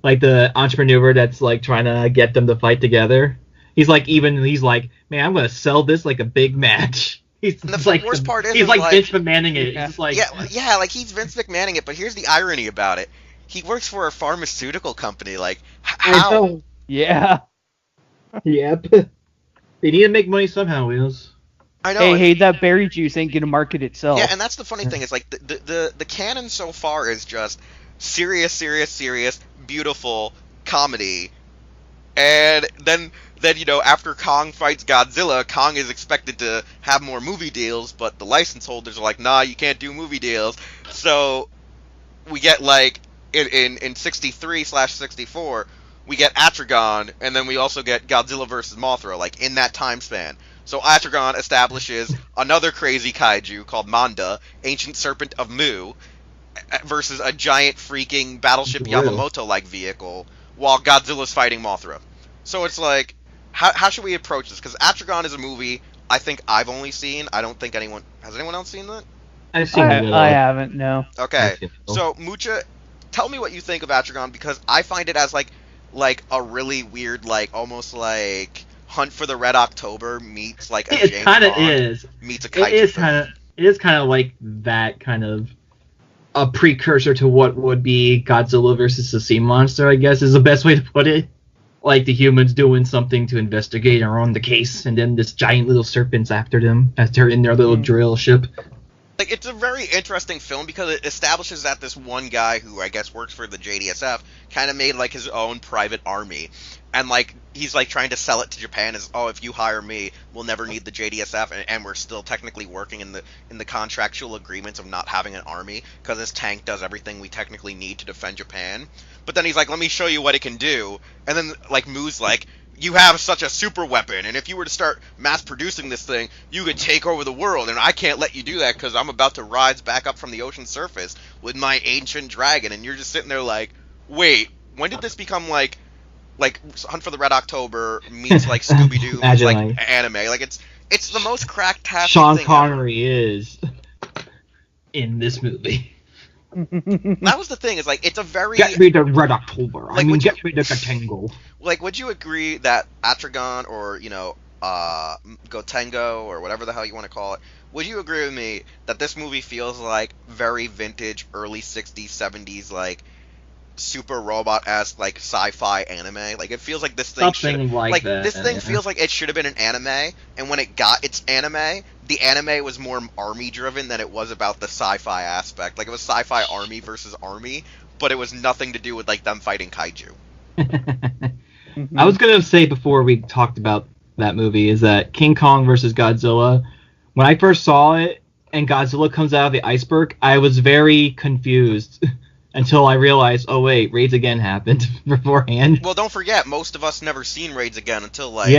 like the entrepreneur that's like trying to get them to fight together, he's like, "Man, I'm gonna sell this like a big match." He's the worst part is he's like Vince McMahoning it. Yeah. He's like, yeah, like he's Vince McMahoning it. But here's the irony about it: he works for a pharmaceutical company. Like, how? Yeah. Yep. They need to make money somehow, Wheels. I know. Hey, that berry juice ain't gonna market itself. Yeah, and that's the funny thing. Is like the canon so far is just serious, beautiful comedy, and then after Kong fights Godzilla, Kong is expected to have more movie deals, but the license holders are like, "Nah, you can't do movie deals." So we get like in 63/64, we get Atragon, and then we also get Godzilla versus Mothra, like in that time span. So Atragon establishes another crazy kaiju called Manda, Ancient Serpent of Mu, versus a giant freaking Battleship Yamamoto-like vehicle, while Godzilla's fighting Mothra. So it's like, how should we approach this? Because Atragon is a movie I think I've only seen. I don't think anyone else seen that? I've seen it. I haven't, no. Okay, so Mucha, tell me what you think of Atragon, because I find it as like a really weird, like almost like Hunt for the Red October meets like a James Bond meets a kaiju. It is kind of like that kind of a precursor to what would be Godzilla versus the Sea Monster, I guess is the best way to put it. Like the humans doing something to investigate or on the case, and then this giant little serpent's after them as they're in their little drill ship. Like, it's a very interesting film because it establishes that this one guy who I guess works for the JDSF kind of made like his own private army, and like he's like trying to sell it to Japan as, if you hire me, we'll never need the JDSF, and we're still technically working in the contractual agreements of not having an army because this tank does everything we technically need to defend Japan. But then he's like, let me show you what it can do, and then like Moo's like, you have such a super weapon, and if you were to start mass producing this thing, you could take over the world, and I can't let you do that because I'm about to rise back up from the ocean surface with my ancient dragon. And you're just sitting there like, wait, when did this become like Hunt for the Red October meets like Scooby-Doo meets like anime? Like it's the most cracktastic Sean thing Connery ever. is in this movie. That was the thing, is like it's a very Get me the Red October. Like, get me the Katango. Like, would you agree that Atragon or Gotengo or whatever the hell you want to call it, would you agree with me that this movie feels like very vintage early 60s 70s like super robot-esque like sci-fi anime? Like, it feels like this thing feels like it should have been an anime, and when it got its anime, the anime was more army driven than it was about the sci-fi aspect. Like, it was sci-fi army versus army, but it was nothing to do with like them fighting kaiju. I was gonna say before we talked about that movie is that King Kong versus Godzilla, when I first saw it and Godzilla comes out of the iceberg, I was very confused until I realized, oh wait, Raids Again happened beforehand. Well, don't forget, most of us never seen Raids Again until like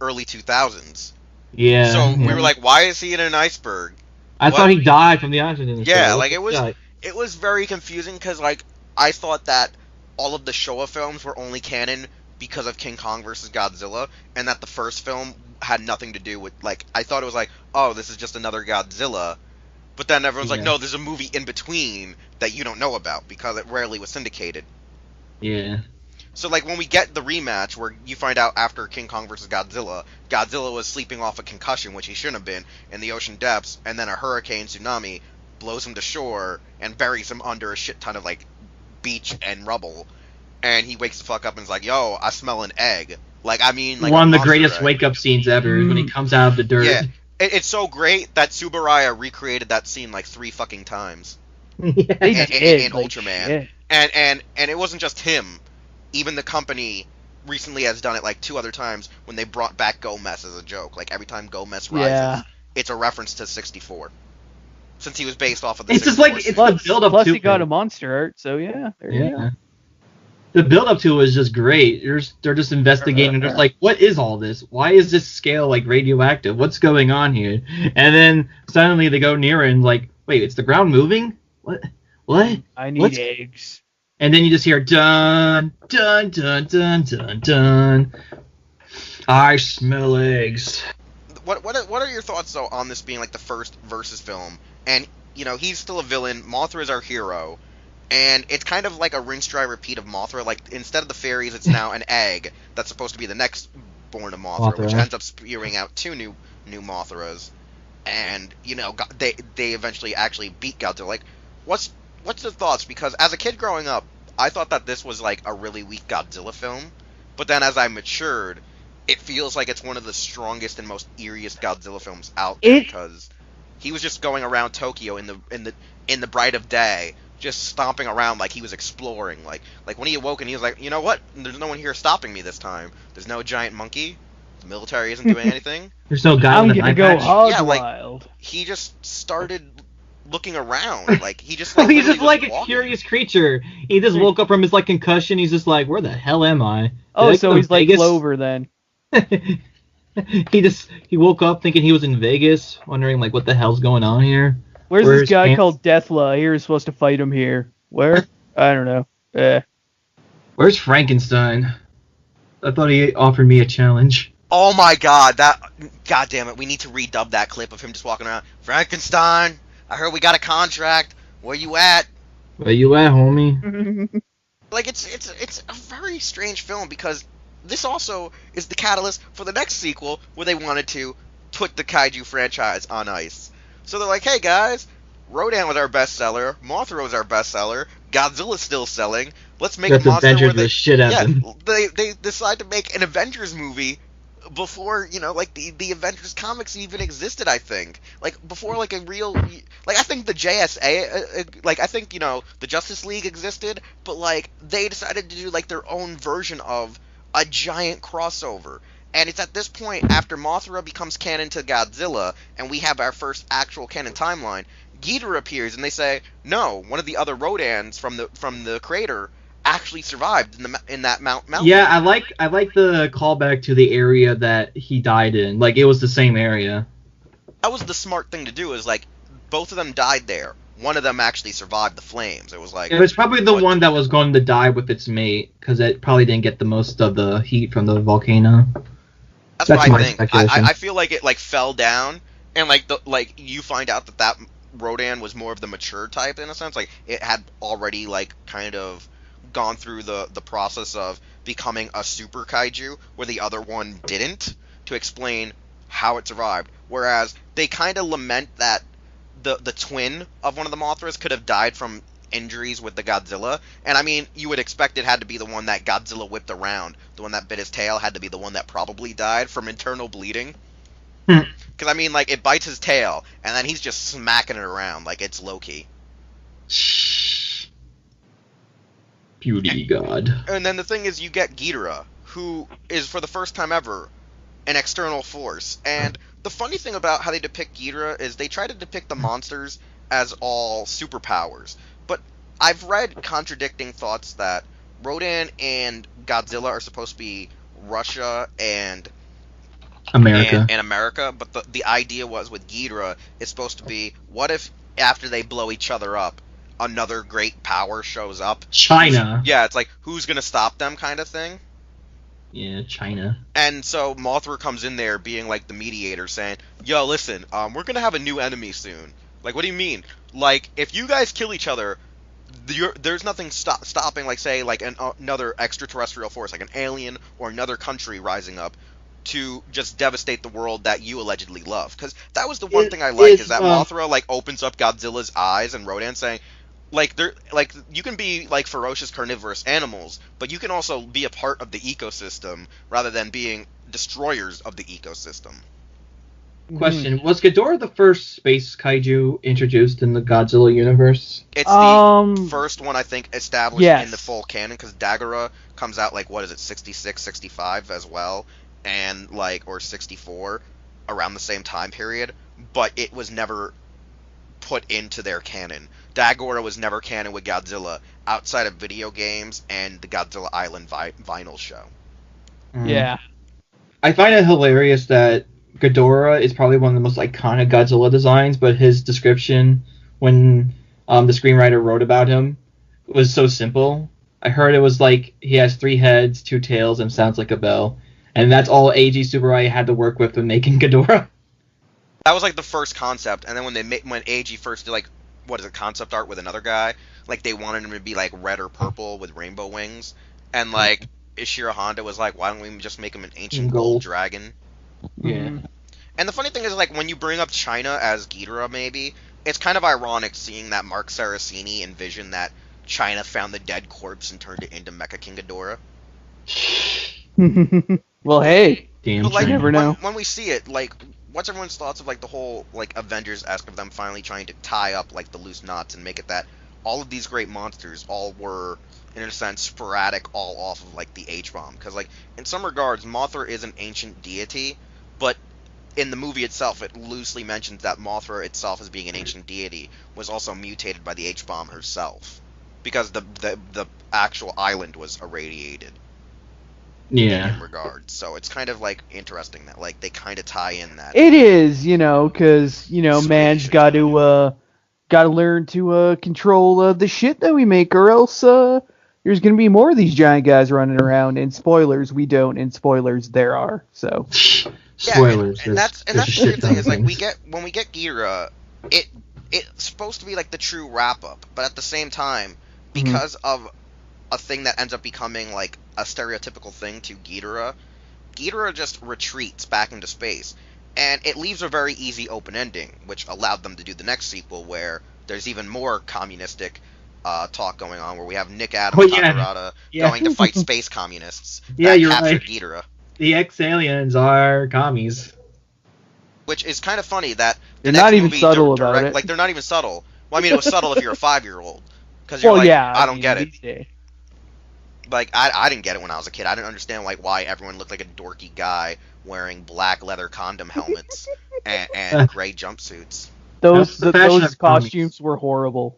early 2000s. Yeah. So we were like, why is he in an iceberg? I thought he died from the oxygen. Yeah, like it was very confusing because like I thought that all of the Showa films were only canon because of King Kong versus Godzilla, and that the first film had nothing to do with, like, I thought it was like, oh, this is just another Godzilla, but then everyone's like, no, there's a movie in between that you don't know about because it rarely was syndicated. Yeah. So, like, when we get the rematch where you find out after King Kong versus Godzilla, Godzilla was sleeping off a concussion, which he shouldn't have been, in the ocean depths, and then a hurricane tsunami blows him to shore and buries him under a shit ton of like beach and rubble. And he wakes the fuck up and is like, "Yo, I smell an egg." Like, I mean, like one a of the monster greatest egg. wake up scenes ever is when he comes out of the dirt. Yeah, it's so great that Subaraya recreated that scene like 3 fucking times They in did, like, Ultraman. shit. And it wasn't just him. Even the company recently has done it like 2 other times when they brought back Gomez as a joke. Like every time Gomez rises, Yeah. it's a reference to 64. Since he was based off of the It's just 64 like series. it's the build up Plus, to he got it. a monster art, so yeah, there you go. Yeah. The build up to it was just great. They're just investigating. They're just like, what is all this? Why is this scale like radioactive? What's going on here? And then suddenly they go near it and like, wait, it's the ground moving? What? What? I need What's- eggs. And then you just hear dun dun dun dun dun dun. I smell eggs. What are your thoughts though on this being like the first Versus film? And you know, he's still a villain. Mothra is our hero. And it's kind of like a rinse, dry, repeat of Mothra. Like, instead of the fairies, it's now an egg that's supposed to be the next born of Mothra, which ends up spewing out 2 new Mothras. And, you know, they eventually actually beat Godzilla. Like, what's the thoughts? Because as a kid growing up, I thought that this was, like, a really weak Godzilla film. But then as I matured, it feels like it's one of the strongest and most eeriest Godzilla films out there. Because he was just going around Tokyo in the bright of day, just stomping around like he was exploring. Like when he awoke and he was like, you know what? There's no one here stopping me this time. There's no giant monkey. The military isn't doing anything. There's no guy I'm with an gonna eye go patch. hog Yeah, like- wild. He just started looking around. Like he just like He's just literally like was a walking. curious creature. He just woke up from his like concussion. He's just like, where the hell am I? Did Oh, I so go to he's like Vegas? Clover then. he woke up thinking he was in Vegas, wondering like what the hell's going on here. Where's Where's this guy Pants? called Deathla? He was supposed to fight him here. Where? I don't know. Where's Frankenstein? I thought he offered me a challenge. Oh my god, god damn it, we need to redub that clip of him just walking around. Frankenstein, I heard we got a contract. Where you at? Where you at, homie? Like it's a very strange film because this also is the catalyst for the next sequel where they wanted to put the Kaiju franchise on ice. So they're like, hey guys, Rodan was our bestseller, Mothra was our bestseller, Godzilla's still selling. Let's make That's a monster Avengers where they, the shit out yeah, of them. they decide to make an Avengers movie before, you know, like the Avengers comics even existed. I think like before like a real like I think the JSA like I think, you know, the Justice League existed, but like they decided to do like their own version of a giant crossover. And it's at this point, after Mothra becomes canon to Godzilla, and we have our first actual canon timeline, Ghidorah appears, and they say, no, one of the other Rodans from the crater actually survived in that mountain. Yeah, I like the callback to the area that he died in. Like it was the same area. That was the smart thing to do. Is like both of them died there. One of them actually survived the flames. It was like It was probably the what- one that was going to die with its mate because it probably didn't get the most of the heat from the volcano. That's That's what my I think. speculation. I feel like it like fell down, and like you find out that Rodan was more of the mature type in a sense. Like it had already like kind of gone through the process of becoming a super kaiju, where the other one didn't, to explain how it survived. Whereas they kind of lament that the twin of one of the Mothras could have died from injuries with the Godzilla, and I mean, you would expect it had to be the one that Godzilla whipped around. The one that bit his tail had to be the one that probably died from internal bleeding. Because I mean, like, it bites his tail, and then he's just smacking it around like it's Loki. Beauty god. And then the thing is, you get Ghidorah, who is for the first time ever an external force. And the funny thing about how they depict Ghidorah is they try to depict the monsters as all superpowers. But I've read contradicting thoughts that Rodan and Godzilla are supposed to be Russia and America. and America, but the idea was with Ghidorah, it's supposed to be, what if after they blow each other up, another great power shows up? China. Yeah, it's like, who's gonna stop them kind of thing? Yeah, China. And so Mothra comes in there being like the mediator, saying, yo, listen, we're gonna have a new enemy soon. Like, what do you mean? Like, if you guys kill each other, there's nothing stopping, like, say, like another extraterrestrial force, like an alien or another country rising up, to just devastate the world that you allegedly love. Because that was the one thing I like, is that Mothra, like, opens up Godzilla's eyes and Rodan saying, like, they're like, you can be like ferocious carnivorous animals, but you can also be a part of the ecosystem rather than being destroyers of the ecosystem. Question: Was Ghidorah the first space kaiju introduced in the Godzilla universe? It's the first one, I think, established in the full canon, because Daggara comes out, like, what is it, 66, 65 as well, and, like, or 64, around the same time period, but it was never put into their canon. Daggara was never canon with Godzilla, outside of video games and the Godzilla Island vinyl show. Yeah. I find it hilarious that Ghidorah is probably one of the most iconic Godzilla designs, but his description when the screenwriter wrote about him was so simple. I heard it was like he has 3 heads, 2 tails, and sounds like a bell. And that's all A.G. Tsuburaya had to work with when making Ghidorah. That was like the first concept, and then when A.G. first did, like, what is it, concept art with another guy, like, they wanted him to be like red or purple with rainbow wings, and like Ishiro Honda was like, why don't we just make him an ancient gold dragon? Yeah. And the funny thing is, like, when you bring up China as Ghidorah, maybe, it's kind of ironic seeing that Mark Saraceni envisioned that China found the dead corpse and turned it into Mecha King Ghidorah. Well, hey, Damn, but, like, you never know. when we see it, like, what's everyone's thoughts of, like, the whole, like, Avengers-esque of them finally trying to tie up, like, the loose knots and make it that all of these great monsters all were, in a sense, sporadic all off of, like, the H-bomb? Because, like, in some regards, Mothra is an ancient deity, but in the movie itself, it loosely mentions that Mothra itself, as being an ancient deity, was also mutated by the H-bomb herself, because the actual island was irradiated. In regards, so it's kind of like interesting that, like, they kind of tie in that. It is, because man's got to learn to control the shit that we make, or else there's gonna be more of these giant guys running around. And spoilers, we don't. And spoilers, there are. So spoilers. And that's the weird thing is, like, when we get Ghidorah, it's supposed to be like the true wrap up, but at the same time, because of a thing that ends up becoming like a stereotypical thing to Ghidorah just retreats back into space, and it leaves a very easy open ending, which allowed them to do the next sequel, where there's even more communistic talk going on, where we have Nick Adams going to fight space communists that captured Ghidorah. The ex-aliens are commies. Which is kind of funny that they're not even subtle about it. Like, they're not even subtle. Well, I mean, it was subtle if you're a 5-year-old, because you're I don't get it. Like, I didn't get it when I was a kid. I didn't understand, like, why everyone looked like a dorky guy wearing black leather condom helmets and gray jumpsuits. Those costumes were horrible.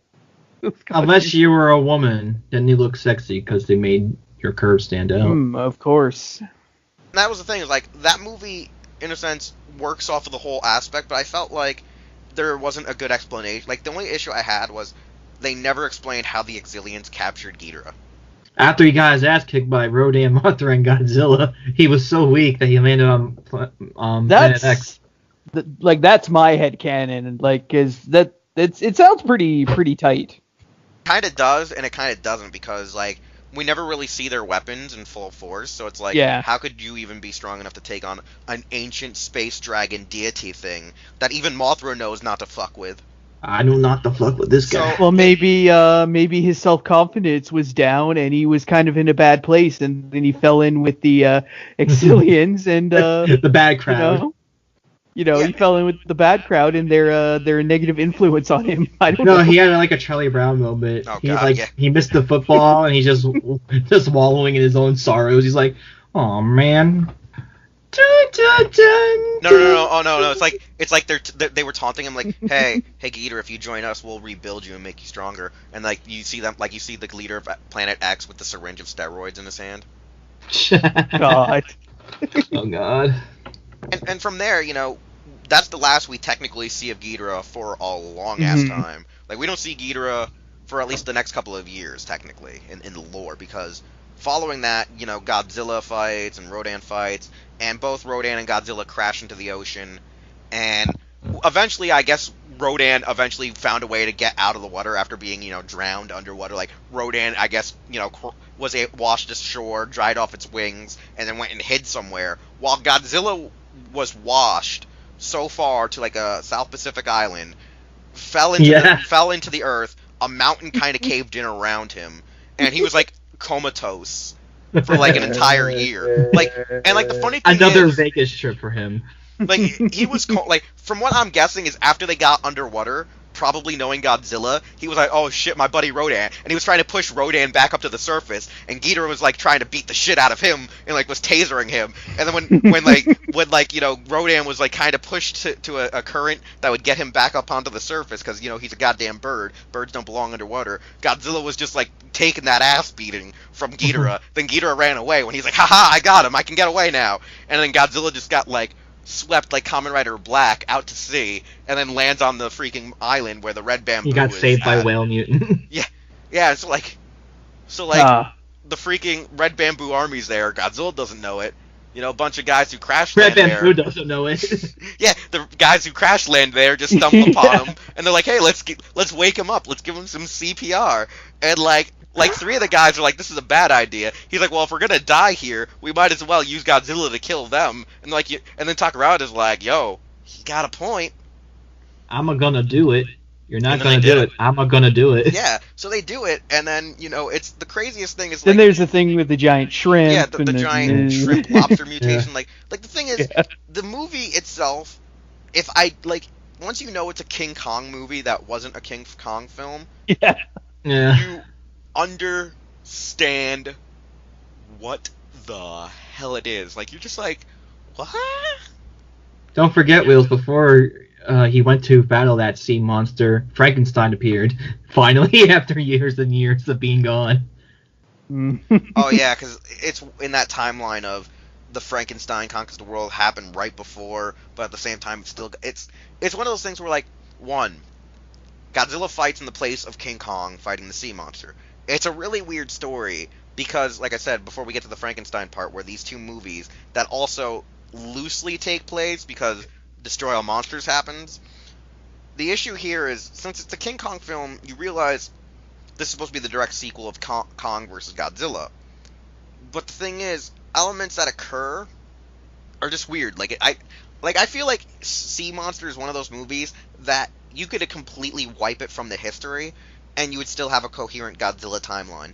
Unless you were a woman, then you look sexy because they made your curves stand out. Of course. And that was the thing, is, like, that movie, in a sense, works off of the whole aspect, but I felt like there wasn't a good explanation. Like, the only issue I had was they never explained how the Exilians captured Ghidorah. After he got his ass kicked by Rodan, Mothra, and Godzilla, he was so weak that he landed on Planet X. That's my headcanon. Like, it sounds pretty tight. Kind of does, and it kind of doesn't, because, like, we never really see their weapons in full force, so it's like, how could you even be strong enough to take on an ancient space dragon deity thing that even Mothra knows not to fuck with? I know not to fuck with this guy. Well, maybe his self-confidence was down, and he was kind of in a bad place, and then he fell in with the Exilians and the bad crowd. He fell in with the bad crowd and their negative influence on him. I don't know. No, he had like a Charlie Brown moment. He missed the football and he's just wallowing in his own sorrows. He's like, "Oh man." No. Oh no. It's like they were taunting him, like, hey Ghidorah, if you join us, we'll rebuild you and make you stronger. And like you see the leader of Planet X with the syringe of steroids in his hand. God. Oh God. And from there, that's the last we technically see of Ghidorah for a long ass time. Like, we don't see Ghidorah for at least the next couple of years, technically, in the lore, because following that, Godzilla fights and Rodan fights, and both Rodan and Godzilla crash into the ocean, and eventually, I guess, Rodan eventually found a way to get out of the water after being, drowned underwater. Like, Rodan, I guess, washed ashore, dried off its wings, and then went and hid somewhere, while Godzilla was washed so far to like a South Pacific island, fell into the earth. A mountain kind of caved in around him, and he was like comatose for like an entire year. Like, and like the funny thing Another is, Vegas trip for him. like he was like, from what I'm guessing is after they got underwater, probably knowing Godzilla, he was like, oh shit, my buddy Rodan, and he was trying to push Rodan back up to the surface, and Ghidorah was like trying to beat the shit out of him and like was tasering him, and then when you know, Rodan was like kind of pushed to a current that would get him back up onto the surface, because you know he's a goddamn bird, birds don't belong underwater. Godzilla was just like taking that ass beating from Ghidorah. Then Ghidorah ran away when he's like, haha, I got him, I can get away now. And then Godzilla just got like swept like Kamen Rider Black out to sea, and then lands on the freaking island where the red bamboo He got is saved by at. whale mutant. Yeah, so like the freaking red bamboo army's there. Godzilla doesn't know it. You know, a bunch of guys who crash Red land Bamboo there. doesn't know it. Yeah, the guys who crash land there just stumble upon him, and they're like, "Hey, let's wake him up. Let's give him some CPR." And like three of the guys are like, "This is a bad idea." He's like, "Well, if we're gonna die here, we might as well use Godzilla to kill them." And like, and then Takarada's like, "Yo, he got a point." I'm gonna do it. You're not And then gonna they do did it. I'm gonna do it. Yeah, so they do it, and then you know, it's the craziest thing is Then like, there's the thing with the giant shrimp. yeah, the giant shrimp lobster mutation. Like the thing is, the movie itself, if I like, once you know it's a King Kong movie that wasn't a King Kong film, Yeah. Yeah. you understand what the hell it is. Like, you're just like, what? Don't forget, Wheels, before he went to battle that sea monster, Frankenstein appeared. Finally, after years and years of being gone. Oh yeah, because it's in that timeline of the Frankenstein conquers the world happened right before, but at the same time, it's one of those things where like, one, Godzilla fights in the place of King Kong fighting the sea monster. It's a really weird story because, like I said, before we get to the Frankenstein part, where these two movies that also loosely take place because Destroy All Monsters happens. The issue here is, since it's a King Kong film, you realize this is supposed to be the direct sequel of Kong versus Godzilla. But the thing is, elements that occur are just weird. I feel like Sea Monster is one of those movies that you could completely wipe it from the history, and you would still have a coherent Godzilla timeline.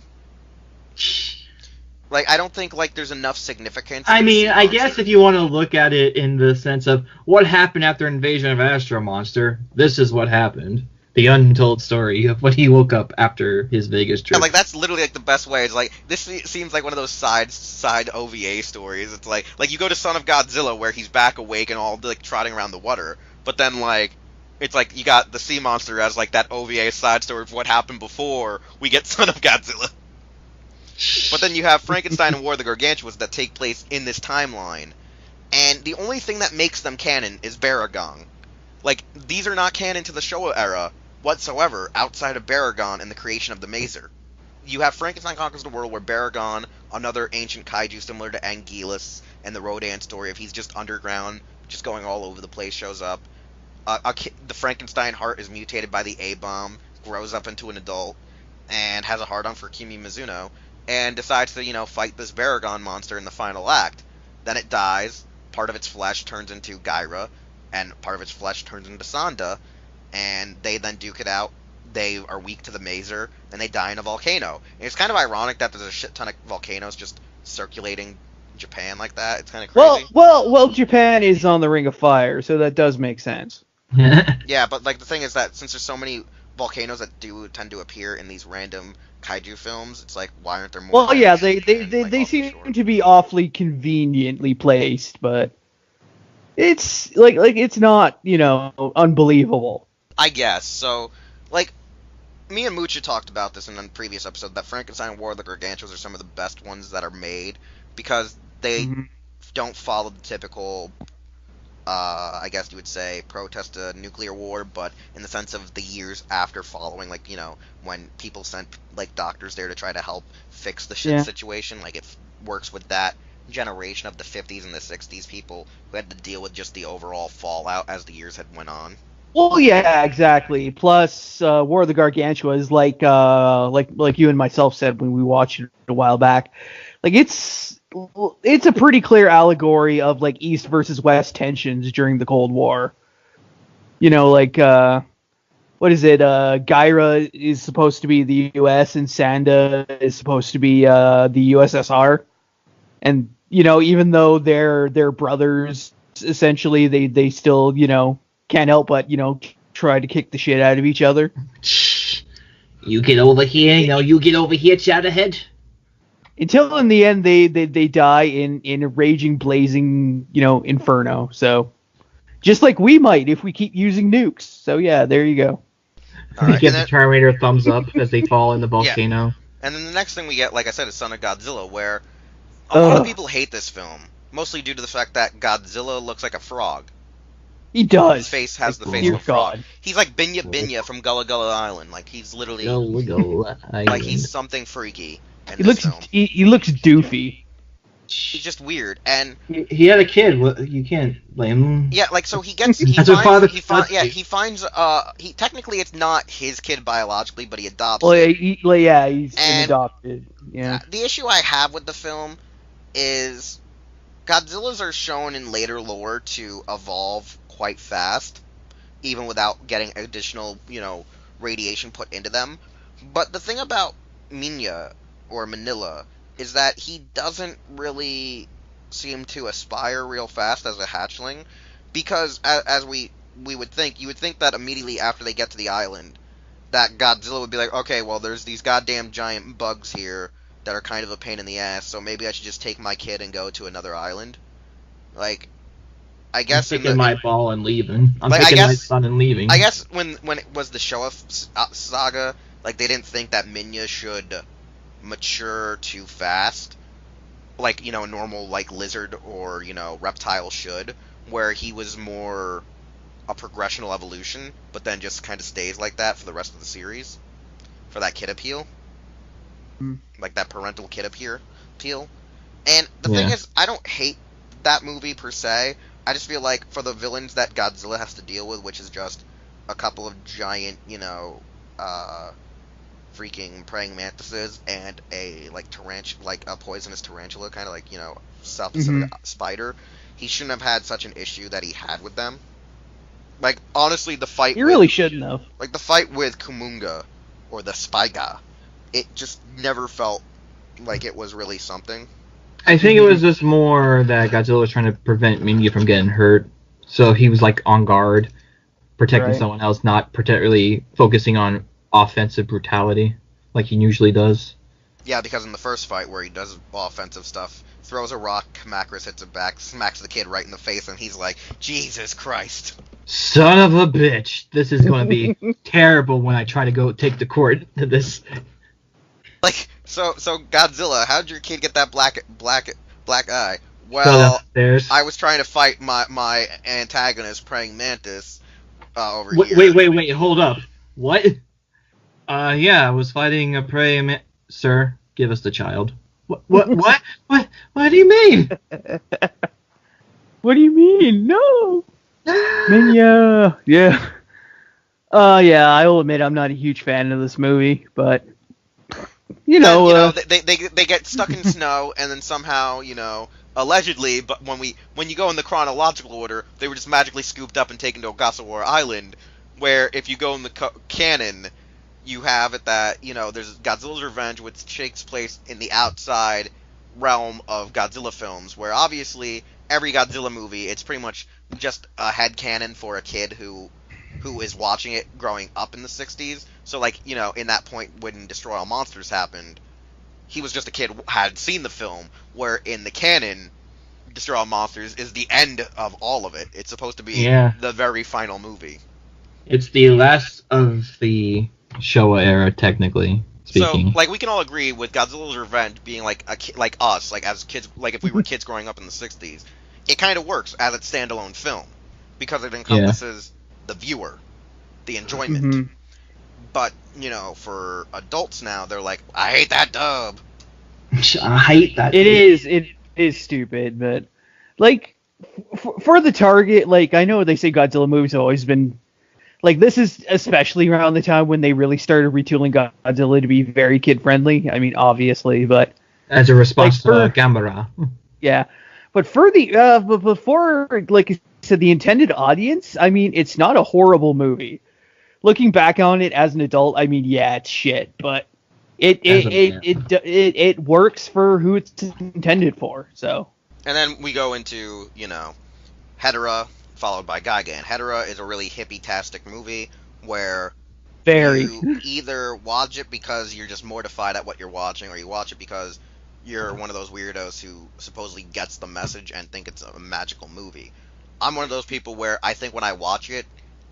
Like, I don't think like there's enough significance. I mean, I guess if you want to look at it in the sense of what happened after Invasion of Astro Monster, this is what happened. The untold story of when he woke up after his Vegas trip. Yeah, like that's literally like the best way. It's like this seems like one of those side OVA stories. It's like you go to Son of Godzilla where he's back awake and all like trotting around the water, but then like it's like you got the Sea Monster as like that OVA side story of what happened before we get Son of Godzilla. But then you have Frankenstein and War of the Gargantuas that take place in this timeline, and the only thing that makes them canon is Baragon. Like, these are not canon to the Showa era whatsoever, outside of Baragon and the creation of the Mazer. You have Frankenstein Conquers the World, where Baragon, another ancient kaiju similar to Anguillus, and the Rodan story of he's just underground, just going all over the place, shows up. The Frankenstein heart is mutated by the A-bomb, grows up into an adult, and has a hard-on for Kimi Mizuno, and decides to, you know, fight this Baragon monster in the final act. Then it dies, part of its flesh turns into Gyra, and part of its flesh turns into Sanda, and they then duke it out. They are weak to the Mazer, and they die in a volcano. And it's kind of ironic that there's a shit ton of volcanoes just circulating Japan like that. It's kind of crazy. Well, Japan is on the Ring of Fire, so that does make sense. Yeah, but like the thing is that since there's so many volcanoes that do tend to appear in these random kaiju films, it's like, why aren't there more? Well, yeah, they seem to be awfully conveniently placed, but it's like it's not, you know, unbelievable. I guess so. Like, me and Mucha talked about this in a previous episode, that Frankenstein and War of the Gargantuas are some of the best ones that are made because they don't follow the typical, I guess you would say, protest to nuclear war, but in the sense of the years after following, like, you know, when people sent, like, doctors there to try to help fix the shit situation, like, it works with that generation of the 50s and the 60s people who had to deal with just the overall fallout as the years had went on. Well, yeah, exactly. Plus, War of the Gargantua is like you and myself said when we watched it a while back. Like it's a pretty clear allegory of like East versus West tensions during the Cold War. You know, like what is it? Gyra is supposed to be the U.S. and Sanda is supposed to be the USSR. And you know, even though they're brothers, essentially, they still can't help but try to kick the shit out of each other. You get over here, you get over here, Chatterhead. Until in the end, they die in a raging, blazing inferno. So just like we might if we keep using nukes. So yeah, there you go. All right, Get the Terminator thumbs up as they fall in the volcano. Yeah. And then the next thing we get, like I said, is Son of Godzilla, where a lot of people hate this film, mostly due to the fact that Godzilla looks like a frog. He does. His face has the face of a frog. God. He's like Binya Binya from Gullah Gullah Island. Like, he's literally... like, he's something freaky in this film. He looks doofy. He's just weird, and... He had a kid, you can't blame him. Yeah, like, so he gets... He finds, technically it's not his kid biologically, but he adopts it. He's adopted. Yeah. The issue I have with the film is Godzillas are shown in later lore to evolve quite fast, even without getting additional, radiation put into them. But the thing about Minya, or Manila, is that he doesn't really seem to aspire real fast as a hatchling, because as we would think, you would think that immediately after they get to the island, that Godzilla would be like, okay, well, there's these goddamn giant bugs here that are kind of a pain in the ass, so maybe I should just take my kid and go to another island. Like, I guess... I'm taking my ball and leaving. Taking my son and leaving. I guess when it was the Showa saga, like, they didn't think that Minya should mature too fast, like, a normal, like, lizard or, reptile should, where he was more a progressional evolution, but then just kind of stays like that for the rest of the series, for that kid appeal. Like, that parental kid appeal. And the thing is, I don't hate that movie per se. I just feel like for the villains that Godzilla has to deal with, which is just a couple of giant, freaking praying mantises and a a poisonous tarantula, kind of like South Pacific spider. He shouldn't have had such an issue that he had with them. Like, honestly, the fight... He really shouldn't have. Like, the fight with Kumunga, or the Spyga, it just never felt like it was really something. I think it was just more that Godzilla was trying to prevent Minya from getting hurt, so he was, like, on guard, protecting someone else, not particularly focusing on offensive brutality, like he usually does. Yeah, because in the first fight where he does offensive stuff, throws a rock, Macris hits it back, smacks the kid right in the face, and he's like, Jesus Christ. Son of a bitch. This is going to be terrible when I try to go take the court to this. Like, so Godzilla, how'd your kid get that black eye? Well, I was trying to fight my antagonist, Praying Mantis, over here. Wait, hold up. What? Yeah, I was fighting a praying mantis. Sir, give us the child. What do you mean? What do you mean? No! Minya! Yeah. Yeah, I will admit I'm not a huge fan of this movie, but... they get stuck in snow, and then somehow, allegedly, but when you go in the chronological order, they were just magically scooped up and taken to Ogasawara Island, where if you go in the canon, you have it that, there's Godzilla's Revenge, which takes place in the outside realm of Godzilla films, where obviously every Godzilla movie, it's pretty much just a headcanon for a kid who is watching it growing up in the 60s. So, like, in that point when Destroy All Monsters happened, he was just a kid who had seen the film, where in the canon, Destroy All Monsters is the end of all of it. It's supposed to be the very final movie. It's the last of the Showa Era, technically speaking. So, like, we can all agree with Godzilla's Revenge being like like us, like as kids, like if we were kids growing up in the 60s, it kind of works as a standalone film because it encompasses the viewer, the enjoyment. Mm-hmm. But, for adults now, they're like, I hate that dub. I hate that. It is stupid, but like for the target, like I know they say Godzilla movies have always been Like, this is especially around the time when they really started retooling Godzilla to be very kid-friendly. I mean, obviously, but... As a response Like, to Gamera. Yeah. But for the... but before, like I said, the intended audience, I mean, it's not a horrible movie. Looking back on it as an adult, I mean, yeah, it's shit, but it works for who it's intended for, so... And then we go into, Hedera, followed by Gigan. Hedera is a really hippie-tastic movie where Very. you either watch it because you're just mortified at what you're watching, or you watch it because you're one of those weirdos who supposedly gets the message and think it's a magical movie. I'm one of those people where I think when I watch it,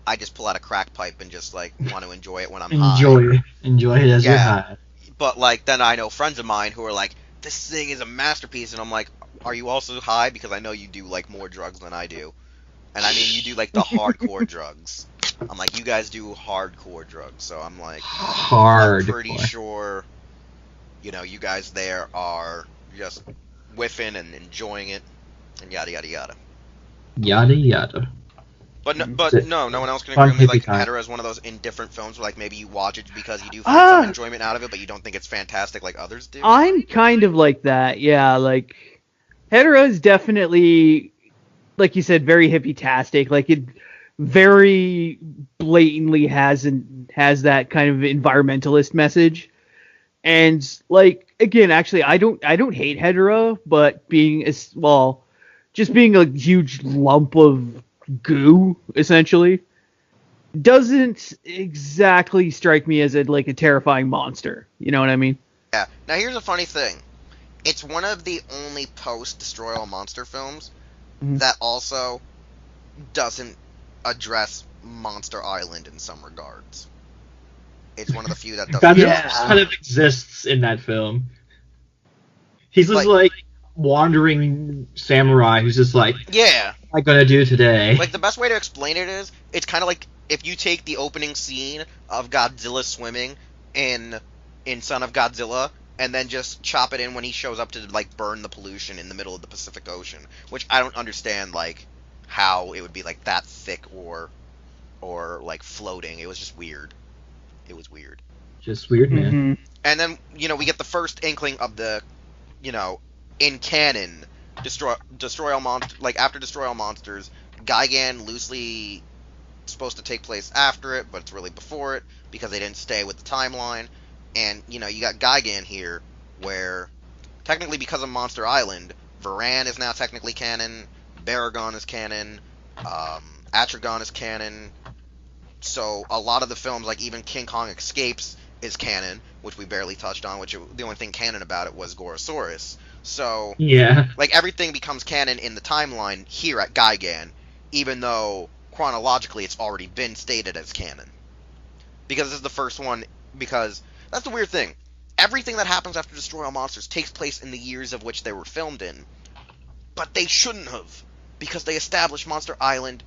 I just pull out a crack pipe and just, want to enjoy it when I'm high. Enjoy it as you're high. But, then I know friends of mine who are like, this thing is a masterpiece, and I'm like, are you also high? Because I know you do, more drugs than I do. And I mean, you do, the hardcore drugs. I'm like, you guys do hardcore drugs, so I'm like, I'm pretty sure, you guys there are just whiffing and enjoying it, and yada, yada, yada. Yada, yada. But no one else can agree with me. Hedera is one of those indifferent films where, maybe you watch it because you do find some enjoyment out of it, but you don't think it's fantastic like others do. I'm kind of like that, yeah. Hedera is definitely, like you said, very hippie-tastic. It very blatantly has that kind of environmentalist message. And, again, actually, I don't hate Hedera, but just being a huge lump of goo, essentially, doesn't exactly strike me as a terrifying monster. You know what I mean? Yeah. Now here's a funny thing. It's one of the only post-Destroy All Monster films that also doesn't address Monster Island in some regards. It's one of the few that doesn't. That kind of exists in that film. He's just wandering samurai who's just yeah, what am I gonna do today? The best way to explain it is, it's kind of like if you take the opening scene of Godzilla swimming in Son of Godzilla, and then just chop it in when he shows up to burn the pollution in the middle of the Pacific Ocean, which I don't understand how it would be that thick or floating. It was just weird. It was weird. Just weird, man. Mm-hmm. And then we get the first inkling of the in canon, Destroy All Monsters. After Destroy All Monsters, Gigan loosely supposed to take place after it, but it's really before it because they didn't stay with the timeline. And you got Gigan here, where technically because of Monster Island, Varan is now technically canon, Baragon is canon, Atragon is canon. So a lot of the films, even King Kong Escapes, is canon, which we barely touched on. The only thing canon about it was Gorosaurus. So, yeah, everything becomes canon in the timeline here at Gigan, even though chronologically it's already been stated as canon. Because this is the first one, because that's the weird thing. Everything that happens after Destroy All Monsters takes place in the years of which they were filmed in, but they shouldn't have, because they established Monster Island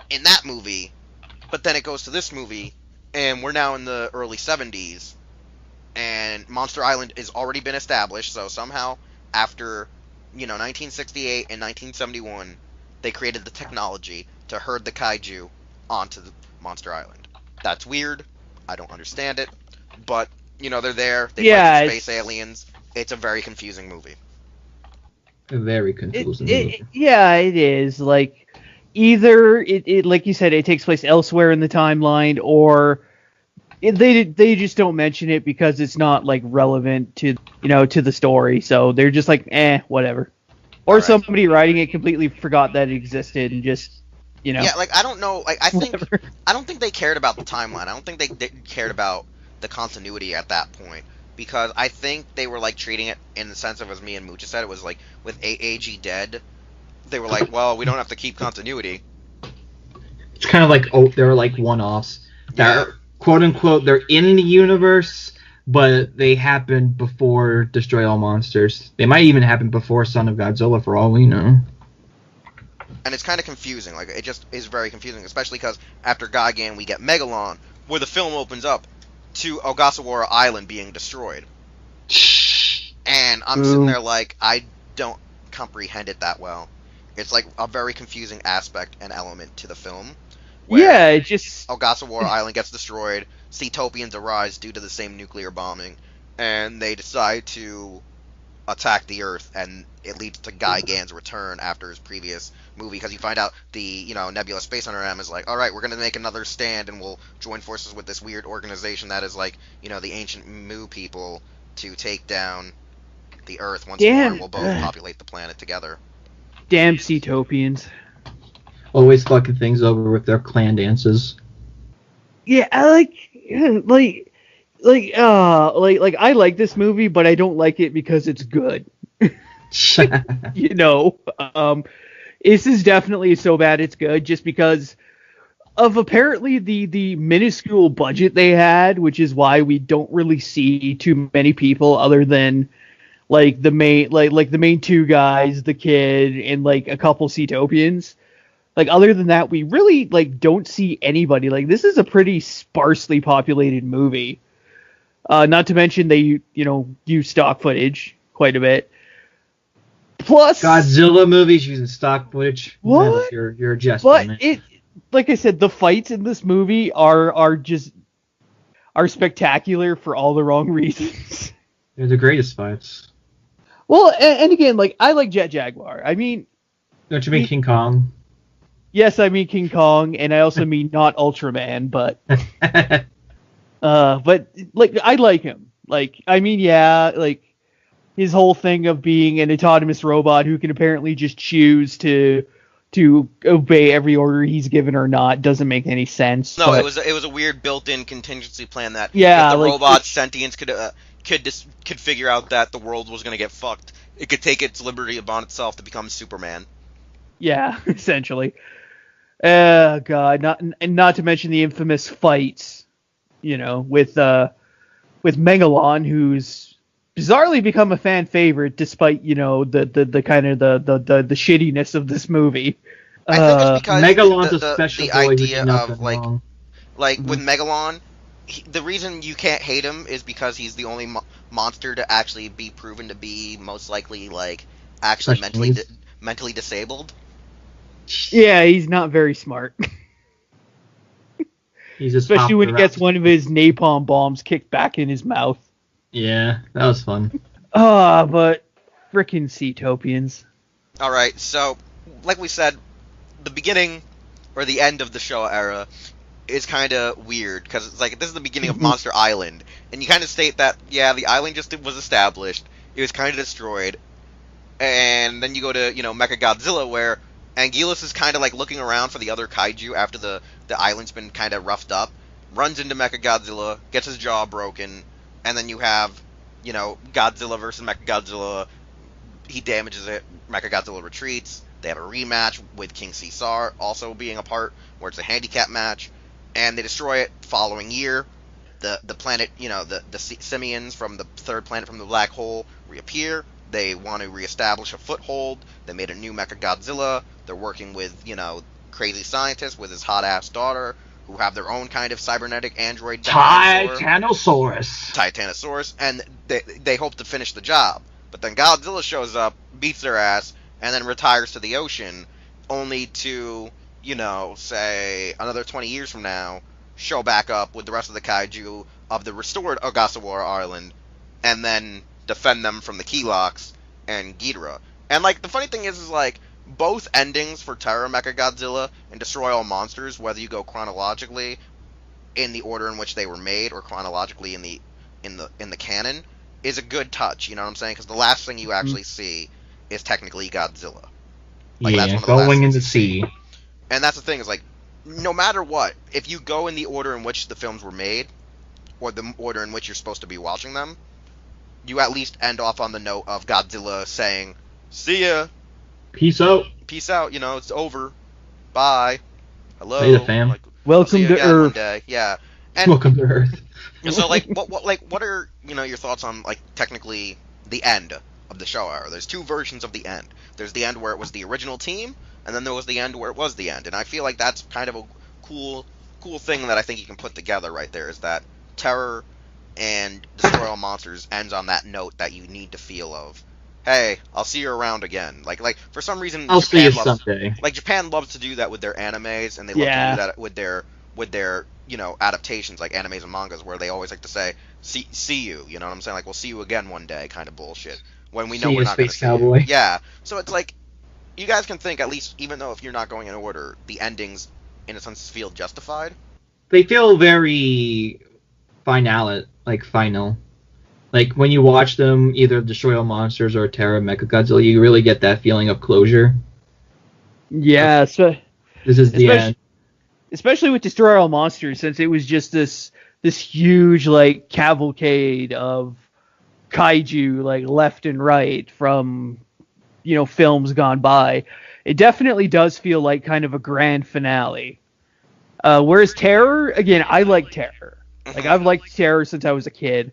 in that movie, but then it goes to this movie, and we're now in the early 70s, and Monster Island has already been established, so somehow, after, 1968 and 1971, they created the technology to herd the Kaiju onto the Monster Island. That's weird. I don't understand it. But, they're there. They fight space aliens. It's a very confusing movie. Very confusing movie. Yeah, it is. Either it like you said, it takes place elsewhere in the timeline, or they just don't mention it because it's not relevant to to the story. So they're just whatever. Or right. Somebody writing it completely forgot that it existed and just Yeah, I don't know. I don't think they cared about the timeline. I don't think they cared about the continuity at that point, because I think they were treating it in the sense of, as me and Mucha said, it was with AAG dead, they were well, we don't have to keep continuity. It's kind of they're one-offs. They're quote unquote they're in the universe, but they happened before Destroy All Monsters. They might even happen before Son of Godzilla, for all we know. And it's kind of confusing. It just is very confusing, especially because after Gigan we get Megalon, where the film opens up to Ogasawara Island being destroyed. And I'm sitting there I don't comprehend it that well. It's a very confusing aspect and element to the film. where Yeah, it just Ogasawara Island gets destroyed, Seatopians arise due to the same nuclear bombing, and they decide to attack the Earth, and it leads to Guy Gan's return after his previous movie, because you find out the Nebula Space Hunter M is like, all right, we're gonna make another stand, and we'll join forces with this weird organization that is like the ancient Mu people to take down the Earth once more, and we'll both populate the planet together. damn Seatopians. Always fucking things over with their clan dances. Yeah, I like I like this movie, but I don't like it because it's good. You know, this is definitely so bad it's good just because of apparently the minuscule budget they had, which is why we don't really see too many people other than like the main like the main two guys, the kid, and like a couple Seatopians. Like other than that, we really like don't see anybody. Like this is a pretty sparsely populated movie. Not to mention they use stock footage quite a bit. Plus Godzilla movies using stock footage. What? You're just. But it, like I said, the fights in this movie are spectacular for all the wrong reasons. They're the greatest fights. Well, and again, like I like Jet Jaguar. I mean, Don't you mean King Kong? yes, I mean King Kong, and I also mean not Ultraman, but like I like him. Like I mean, yeah, like his whole thing of being an autonomous robot who can apparently just choose to obey every order he's given or not doesn't make any sense. No, but it was a weird built-in contingency plan that Yeah, if the like, robot's sentience could figure out that the world was gonna get fucked, it could take its liberty upon itself to become Superman. yeah, essentially. God, not to mention the infamous fights, with Megalon, who's bizarrely become a fan favorite despite the kind of the shittiness of this movie. I think it's because Megalon's a special the boy who idea did nothing of like wrong. with Megalon, the reason you can't hate him is because he's the only monster to actually be proven to be most likely like actually Special needs. mentally disabled. Yeah, he's not very smart, He's just especially when he popped gets around. one of his napalm bombs kicked back in his mouth. Yeah, that was fun. But frickin' Seatopians. All right, so like we said, the beginning or the end of the Showa era is kind of weird because it's like this is the beginning of Monster Island, and you kind of state that the island just was established, it was kind of destroyed, and then you go to Mechagodzilla where Anguillus is kind of like looking around for the other kaiju after the island's been kind of roughed up, runs into Mechagodzilla, gets his jaw broken, and then you have Godzilla versus Mechagodzilla. He damages it. Mechagodzilla retreats. They have a rematch with King Caesar also being a part, where it's a handicap match, and they destroy it. Following year, the planet, the simians from the third planet from the black hole reappear. They want to reestablish a foothold. They made a new Mechagodzilla. They're working with crazy scientists with his hot ass daughter, who have their own kind of cybernetic android Titanosaurus, and they hope to finish the job. But then Godzilla shows up, beats their ass, and then retires to the ocean, only to, say, another 20 years from now, show back up with the rest of the kaiju of the restored Ogasawara Island, and then defend them from the Keylocks and Ghidorah. And, like, the funny thing is like, both endings for Terra Mechagodzilla and Destroy All Monsters, whether you go chronologically in the order in which they were made or chronologically in the canon, is a good touch. You know what I'm saying? Because the last thing you actually see is technically Godzilla. Like, that's one of the last going in things the you see. sea. And that's the thing is like, no matter what, if you go in the order in which the films were made, or the order in which you're supposed to be watching them, you at least end off on the note of Godzilla saying, "See ya, Peace out. peace out. It's over. Bye. Hello. Later, fam. Like, Welcome I'll see you to again Earth." One day. Yeah. And Welcome to Earth. so, like, what are your thoughts on like technically the end of the Showa Era? There's two versions of the end. There's the end where it was the original team, and then there was the end where it was the end. And I feel like that's kind of a cool thing that I think you can put together right there, is that Terror and Destroy All Monsters ends on that note that you need to feel of hey, I'll see you around again. Like for some reason I'll see you Japan loves someday. like Japan loves to do that with their animes, and they love to do Yeah. that with their adaptations like animes and mangas, where they always like to say see you. You know what I'm saying? Like we'll see you again one day, kind of bullshit. When we know See we're you, not gonna Space see you. Cowboy. Yeah. So it's like you guys can think at least, even though if you're not going in order, the endings in a sense feel justified. They feel very final. Like when you watch them, either Destroy All Monsters or Terra Mechagodzilla, you really get that feeling of closure. Yeah, so This is the especially end. especially with Destroy All Monsters, since it was just this huge like cavalcade of kaiju like left and right from films gone by. It definitely does feel like kind of a grand finale. Whereas Terror, again, I like Terror. Like Mhm. I've liked Terror since I was a kid,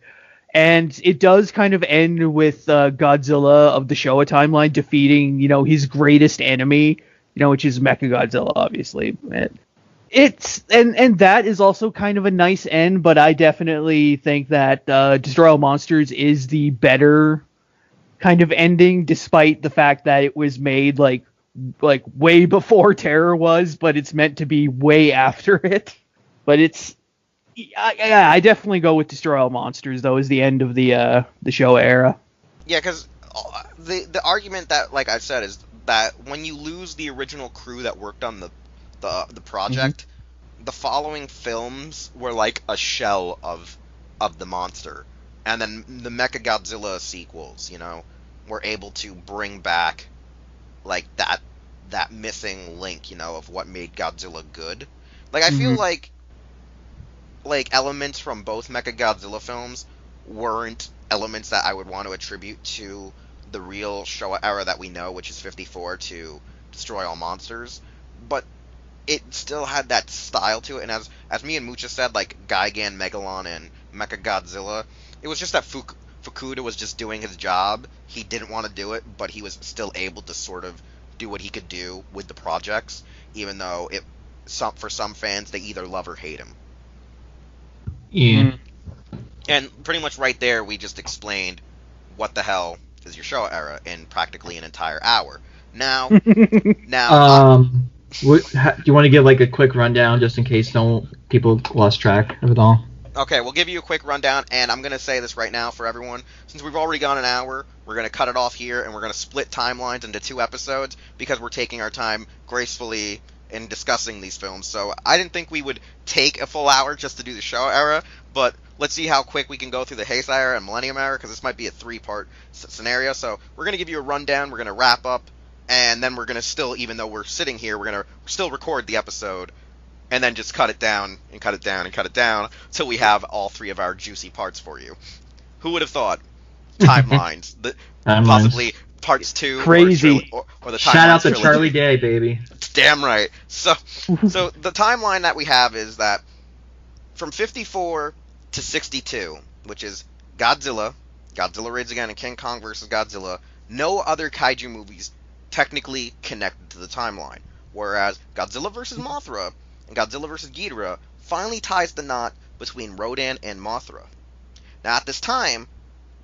and it does kind of end with Godzilla of the Showa timeline defeating his greatest enemy, which is Mechagodzilla, obviously. And that is also kind of a nice end, but I definitely think that Destroy All Monsters is the better kind of ending, despite the fact that it was made like way before Terror was, but it's meant to be way after it. But I definitely go with Destroy All Monsters though as the end of the Showa era. Yeah, because the argument that, like I said, is that when you lose the original crew that worked on the project, the following films were like a shell of the monster, and then the Mechagodzilla sequels, were able to bring back like that missing link, of what made Godzilla good. Like I feel Mhm. like elements from both Mechagodzilla films weren't elements that I would want to attribute to the real Showa era that we know, which is 54 to Destroy All Monsters, but it still had that style to it. And as me and Mucha said, like Gigan, Megalon, and Mechagodzilla, it was just that Fukuda was just doing his job. He didn't want to do it, but he was still able to sort of do what he could do with the projects, even though for some fans they either love or hate him. Yeah. Mhm. And pretty much right there, we just explained what the hell is your Showa era in practically an entire hour. Now, Do you want to give like a quick rundown just in case people lost track of it all? okay, we'll give you a quick rundown, and I'm going to say this right now for everyone. Since we've already gone an hour, we're going to cut it off here, and we're going to split timelines into 2 episodes because we're taking our time gracefully in discussing these films. So I didn't think we would take a full hour just to do the Showa era, but let's see how quick we can go through the Heisei era and Millennium era, because this might be a 3-part scenario. So we're going to give you a rundown, we're going to wrap up, and then we're going to still, even though we're sitting here, we're going to still record the episode, and then just cut it down, and cut it down, and cut it down, until we have all 3 of our juicy parts for you. Who would have thought? Timelines. Possibly parts 2, Crazy. or the Timelines Shout out to trilogy. Charlie Day, baby. Damn right. So the timeline that we have is that from 54 to 62, which is Godzilla Raids Again, and King Kong vs. Godzilla, no other kaiju movies technically connected to the timeline. Whereas Godzilla vs. Mothra and Godzilla vs. Ghidorah finally ties the knot between Rodan and Mothra. Now at this time,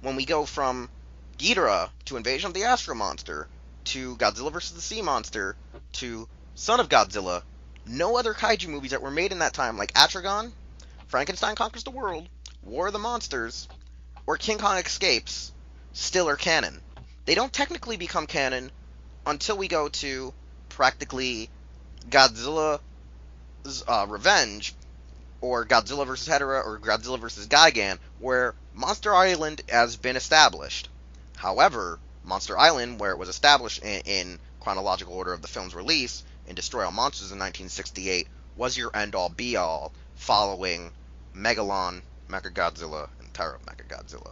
when we go from Ghidorah to Invasion of the Astro Monster to Godzilla vs. the Sea Monster to Son of Godzilla, no other kaiju movies that were made in that time, like Atragon, Frankenstein Conquers the World, War of the Monsters, or King Kong Escapes, still are canon. They don't technically become canon until we go to practically Godzilla's Revenge, or Godzilla vs. Hedorah, or Godzilla vs. Gigan, where Monster Island has been established. However, Monster Island, where it was established in chronological order of the film's release, in Destroy All Monsters in 1968, was your end-all be-all, following Megalon, Mechagodzilla, and Terror Mechagodzilla.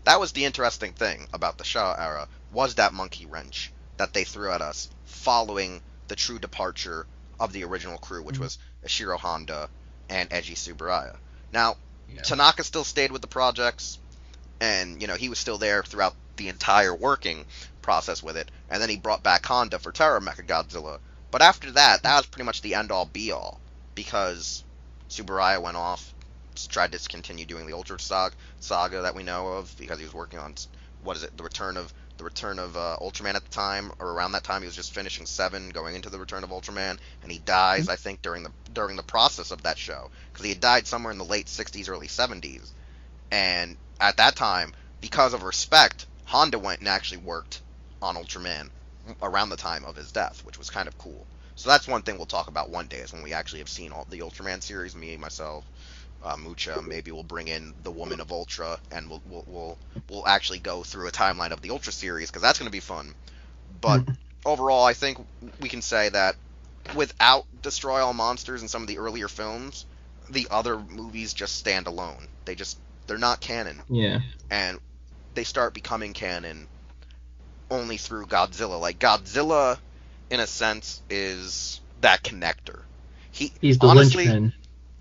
That was the interesting thing about the Showa era, was that monkey wrench that they threw at us, following the true departure of the original crew, which was Ishiro Honda and Eiji Tsuburaya. Now, Tanaka still stayed with the projects, and he was still there throughout the entire working process with it, and then he brought back Honda for Terror Mechagodzilla. But after that was pretty much the end-all be-all, because Tsuburaya went off, tried to continue doing the Ultra saga that we know of, because he was working on, the Return of the Return of Ultraman at the time, or around that time. He was just finishing 7, going into the Return of Ultraman, and he dies, I think, during the process of that show, because he had died somewhere in the late 60s, early 70s, and at that time, because of respect, Honda went and actually worked on Ultraman around the time of his death, which was kind of cool. So that's one thing we'll talk about one day, is when we actually have seen all the Ultraman series. Me, myself, Mucha, maybe we'll bring in the Woman of Ultra, and we'll actually go through a timeline of the Ultra series, because that's going to be fun. But overall, I think we can say that without Destroy All Monsters and some of the earlier films, the other movies just stand alone. They're not canon. Yeah. And they start becoming canon only through Godzilla. Like, Godzilla, in a sense, is that connector. He's the linchpin.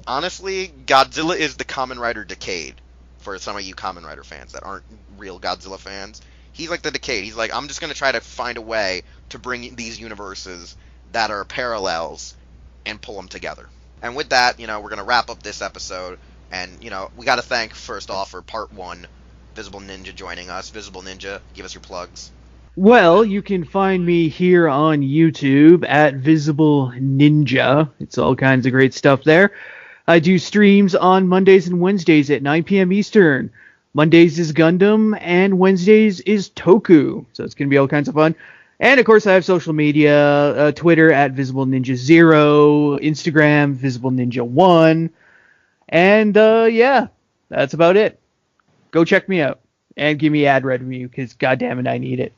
Honestly, Godzilla is the Kamen Rider Decade, for some of you Kamen Rider fans that aren't real Godzilla fans. He's like the Decade. He's like, I'm just going to try to find a way to bring these universes that are parallels and pull them together. And with that, we're going to wrap up this episode. And, we got to thank, first off, for part 1, VisibleNinja joining us. VisibleNinja, give us your plugs. Well, you can find me here on YouTube at VisibleNinja. It's all kinds of great stuff there. I do streams on Mondays and Wednesdays at 9 p.m. Eastern. Mondays is Gundam, and Wednesdays is Toku. So it's going to be all kinds of fun. And, of course, I have social media, Twitter at VisibleNinja0, Instagram, VisibleNinja1. And, yeah, that's about it. Go check me out. And give me ad revenue, because, goddammit, I need it.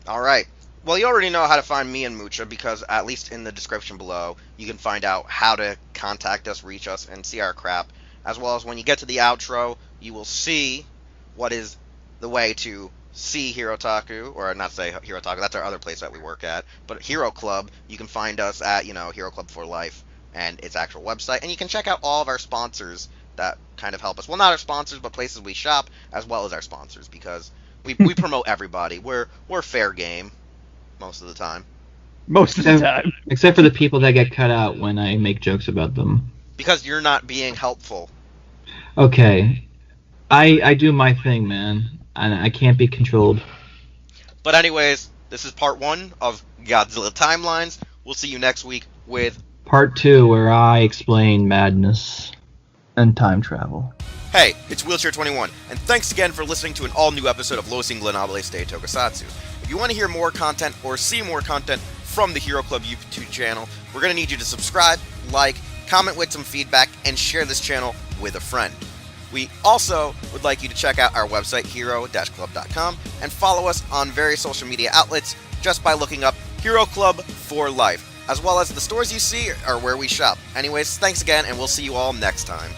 All right. Well, you already know how to find me and Mucha, because at least in the description below, you can find out how to contact us, reach us, and see our crap. As well as when you get to the outro, you will see what is the way to see Hirotaku, or not say Hirotaku, that's our other place that we work at, but Hero Club. You can find us at, Hero Club for Life, and its actual website. And you can check out all of our sponsors that kind of help us. Well, not our sponsors, but places we shop, as well as our sponsors, because we promote everybody. We're fair game. Most of the time. Most of the time. Except for the people that get cut out when I make jokes about them. Because you're not being helpful. Okay. I do my thing, man. And I can't be controlled. But anyways, this is part 1 of Godzilla Timelines. We'll see you next week with part 2, where I explain madness and time travel. Hey, it's Wheelchair21, and thanks again for listening to an all-new episode of Los Ingobernables de Tokusatsu. If you want to hear more content or see more content from the Hero Club YouTube channel, we're going to need you to subscribe, like, comment with some feedback, and share this channel with a friend. We also would like you to check out our website, hero-club.com, and follow us on various social media outlets just by looking up Hero Club for Life, as well as the stores you see are where we shop. Anyways, thanks again, and we'll see you all next time.